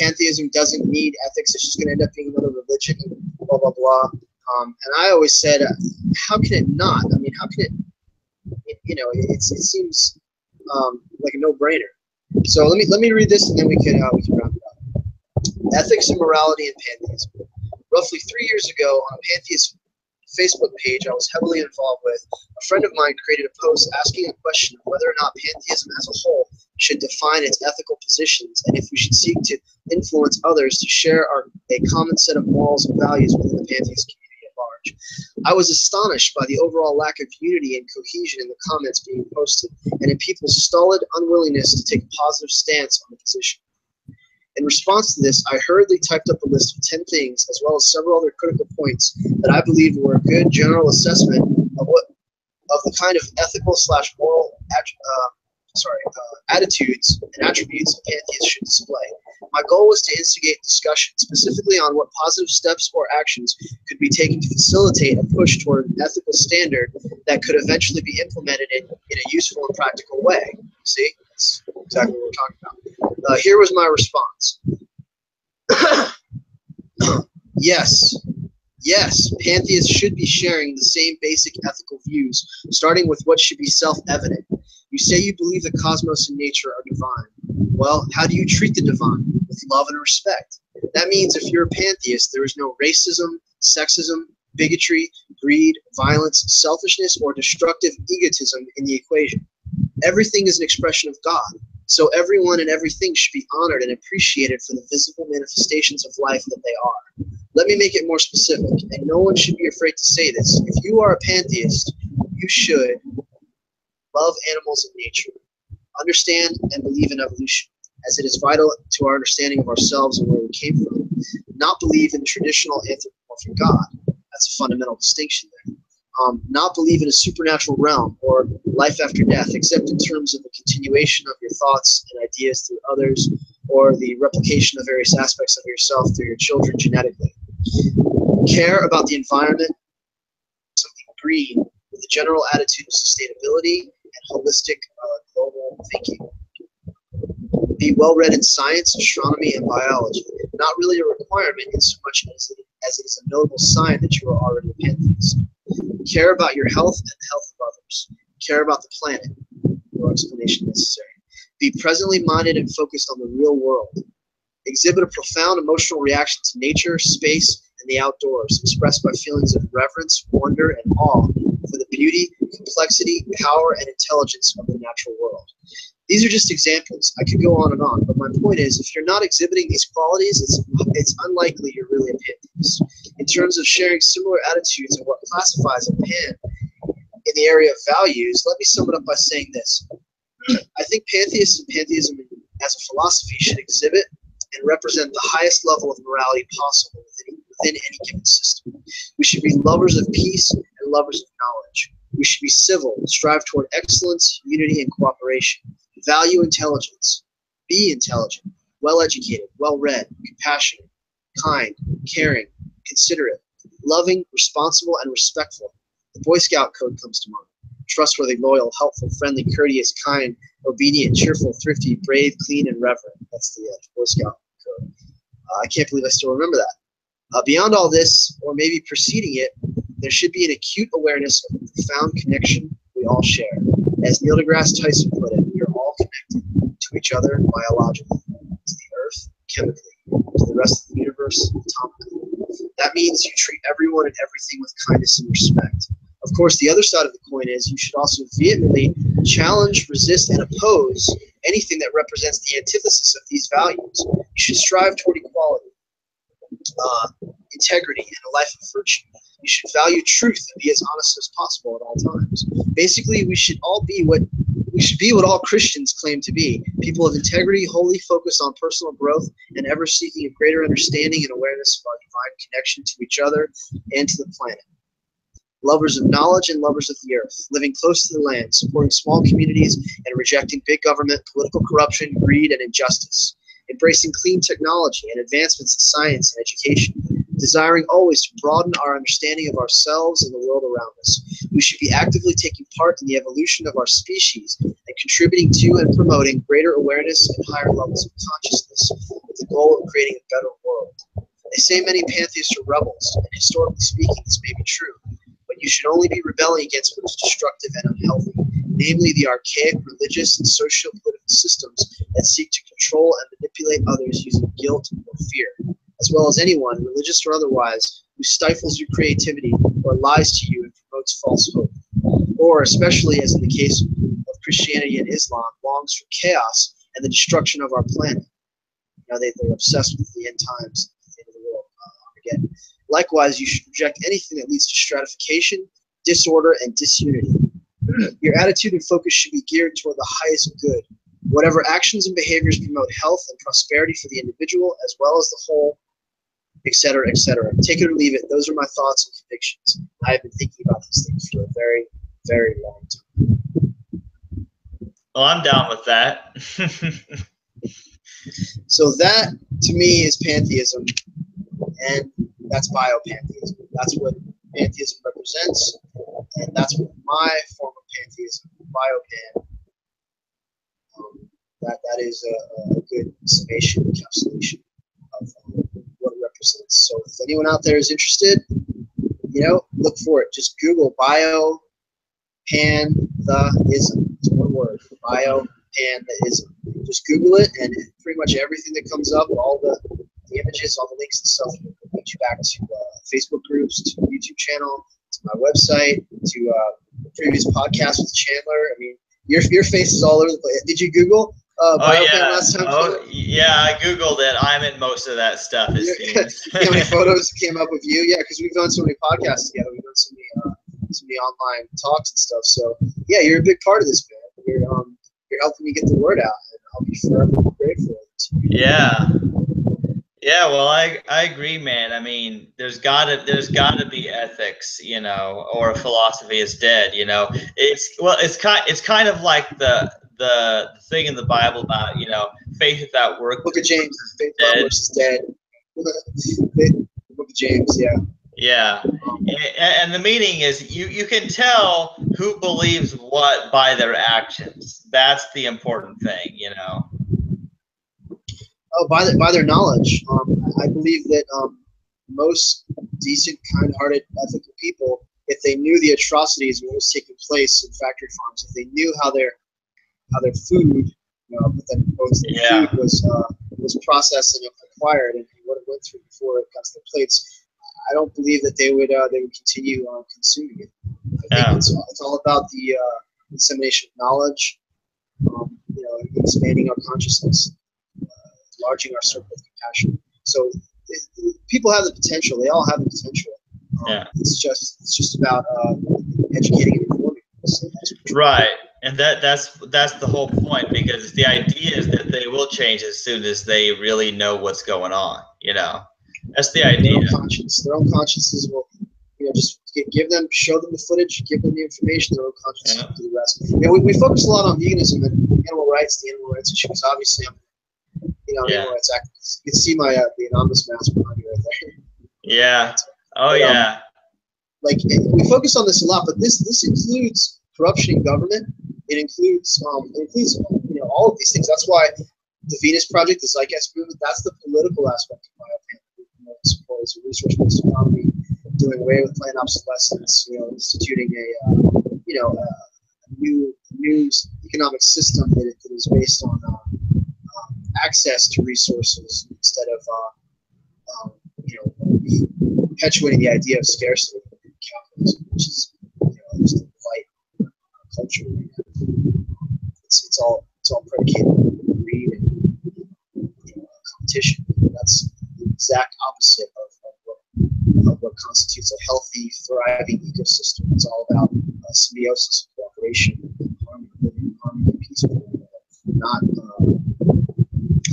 Pantheism doesn't need ethics. It's just going to end up being another religion. Blah blah blah. And I always said, how can it not? I mean, how can it? It seems like a no-brainer. So let me read this, and then we can wrap it up. Ethics and morality in pantheism. Roughly 3 years ago, on a pantheist Facebook page I was heavily involved with, a friend of mine created a post asking a question of whether or not pantheism as a whole should define its ethical positions, and if we should seek to influence others to share a common set of morals and values within the pantheist community at large. I was astonished by the overall lack of unity and cohesion in the comments being posted, and in people's stolid unwillingness to take a positive stance on the position. In response to this, I hurriedly typed up a list of 10 things, as well as several other critical points that I believed were a good general assessment of the kind of ethical/moral attitudes and attributes pantheists should display. My goal was to instigate discussion, specifically on what positive steps or actions could be taken to facilitate a push toward an ethical standard that could eventually be implemented in a useful and practical way. See, that's exactly what we're talking about. Here was my response. Yes, pantheists should be sharing the same basic ethical views, starting with what should be self-evident. You say you believe the cosmos and nature are divine. Well, how do you treat the divine? With love and respect. That means if you're a pantheist, there is no racism, sexism, bigotry, greed, violence, selfishness, or destructive egotism in the equation. Everything is an expression of God, so everyone and everything should be honored and appreciated for the visible manifestations of life that they are. Let me make it more specific, and no one should be afraid to say this. If you are a pantheist, you should love animals and nature, understand and believe in evolution, as it is vital to our understanding of ourselves and where we came from. Not believe in traditional anthropomorphic God. That's a fundamental distinction there. Not believe in a supernatural realm or life after death, except in terms of the continuation of your thoughts and ideas through others, or the replication of various aspects of yourself through your children genetically. Care about the environment, something green, with a general attitude of sustainability and holistic global thinking. Be well read in science, astronomy, and biology. Not really a requirement in so much as it is a notable sign that you are already a pantheist. Care about your health and the health of others. Care about the planet. No explanation necessary. Be presently minded and focused on the real world. Exhibit a profound emotional reaction to nature, space, and the outdoors, expressed by feelings of reverence, wonder, and awe for the beauty, complexity, power, and intelligence of the natural world. These are just examples. I could go on, but my point is, if you're not exhibiting these qualities, it's unlikely you're really a pantheist. In terms of sharing similar attitudes and what classifies a pan in the area of values, let me sum it up by saying this. I think pantheists and pantheism as a philosophy should exhibit and represent the highest level of morality possible within any given system. We should be lovers of peace and lovers of knowledge. We should be civil, strive toward excellence, unity, and cooperation. Value intelligence. Be intelligent, well-educated, well-read, compassionate, kind, caring, considerate, loving, responsible, and respectful. The Boy Scout code comes to mind. Trustworthy, loyal, helpful, friendly, courteous, kind, obedient, cheerful, thrifty, brave, clean, and reverent. That's the Boy Scout code. I can't believe I still remember that. Beyond all this, or maybe preceding it, there should be an acute awareness of the profound connection we all share. As Neil deGrasse Tyson put it, we are all connected to each other biologically, to the earth chemically, to the rest of the universe atomically. That means you treat everyone and everything with kindness and respect. Of course, the other side of the coin is you should also vehemently challenge, resist, and oppose anything that represents the antithesis of these values. You should strive toward equality, integrity, and a life of virtue. You should value truth and be as honest as possible at all times. Basically, we should be what all Christians claim to be: people of integrity, wholly focused on personal growth, and ever seeking a greater understanding and awareness of our divine connection to each other and to the planet. Lovers of knowledge and lovers of the earth, living close to the land, supporting small communities, and rejecting big government, political corruption, greed, and injustice. Embracing clean technology and advancements in science and education, desiring always to broaden our understanding of ourselves and the world around us. We should be actively taking part in the evolution of our species and contributing to and promoting greater awareness and higher levels of consciousness with the goal of creating a better world. They say many pantheists are rebels, and historically speaking, this may be true, but you should only be rebelling against what is destructive and unhealthy, namely the archaic religious and socio-political systems that seek to control and manipulate others using guilt or fear, as well as anyone, religious or otherwise, who stifles your creativity or lies to you and promotes false hope, or, especially as in the case of Christianity and Islam, longs for chaos and the destruction of our planet. They're obsessed with the end times, the end of the world, Armageddon. Likewise, you should reject anything that leads to stratification, disorder, and disunity. Your attitude and focus should be geared toward the highest good. Whatever actions and behaviors promote health and prosperity for the individual as well as the whole, etc., etc. Take it or leave it. Those are my thoughts and convictions. I have been thinking about these things for a very, very long time. Well, I'm down with that. So that, to me, is pantheism, and that's biopantheism. That's what pantheism represents, and that's what my form of pantheism, biopan, that is a good summation, encapsulation of what it represents. So if anyone out there is interested, look for it. Just Google biopantheism. It's one word, biopantheism. Just Google it, and pretty much everything that comes up, all the the images, all the links and stuff will lead you back to Facebook groups, to the YouTube channel, to my website, to previous podcasts with Chandler. I mean, your face is all over the place. Did you Google Biopan last time? Yeah, I Googled it. I'm in most of that stuff, it seems. You know how many photos came up of you? Yeah, because we've done so many podcasts together. We've done so many online talks and stuff. So, yeah, you're a big part of this, man. You're helping me get the word out, and I'll be forever grateful to you. Yeah. Yeah, well, I agree, man. I mean, there's gotta be ethics, you know, or philosophy is dead, you know. It's kind of like the thing in the Bible about, you know, faith without work. Book of James, faith without works is dead. Book of James, yeah. Yeah, and the meaning is you can tell who believes what by their actions. That's the important thing, you know. Oh, by their knowledge. I believe that most decent, kind-hearted, ethical people, if they knew the atrocities of what was taking place in factory farms, if they knew how their food, but then food was processed and acquired, and what it went through before it got to their plates, I don't believe that they would continue consuming it. I think it's all about the dissemination of knowledge, expanding our consciousness, enlarging our circle of compassion. So people have the potential. They all have the potential. It's just about educating and informing. Right, and that's the whole point, because the idea is that they will change as soon as they really know what's going on. You know, that's the idea. Their own consciences will, just show them the footage, give them the information. Their own consciences will do the rest. We focus a lot on veganism and animal rights, the animal rights issues. Obviously, I'm animal rights activists. You can see my the anonymous mask behind me right there. Yeah. Oh, yeah. Like, we focus on this a lot, but this includes corruption in government. It includes all of these things. That's why the Venus Project, the Zeitgeist movement, that's the political aspect of Biopantheism. Support is a research-based economy, doing away with planned obsolescence, instituting a new economic system that is based on access to resources instead of perpetuating the idea of scarcity in capitalism, which is just a light culture. It's all predicated on greed and competition. That's the exact opposite of what constitutes a healthy, thriving ecosystem. It's all about symbiosis, cooperation, harmony, and peace, not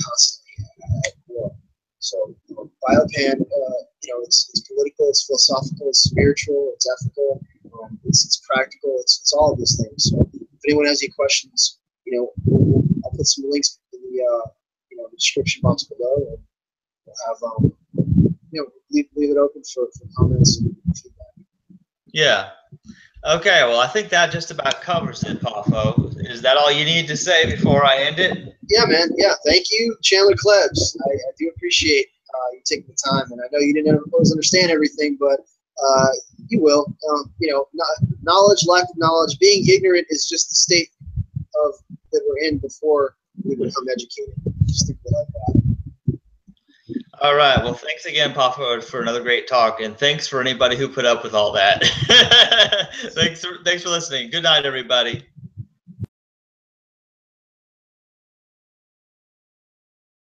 constantly at war. So Biopan, it's political, it's philosophical, it's spiritual, it's ethical, it's practical, it's all of these things. So if anyone has any questions, I'll put some links in the description box below, and we'll have leave it open for comments and feedback. Yeah. Okay, well, I think that just about covers it, Pafo. Is that all you need to say before I end it? Yeah, man. Yeah, thank you, Chandler Klebs. I do appreciate you taking the time, and I know you didn't always understand everything, but you will. Knowledge, lack of knowledge, being ignorant is just the state of that we're in before we become educated. Just think of it like that. All right. Well, thanks again, Papa, for another great talk, and thanks for anybody who put up with all that. Thanks for listening. Good night, everybody.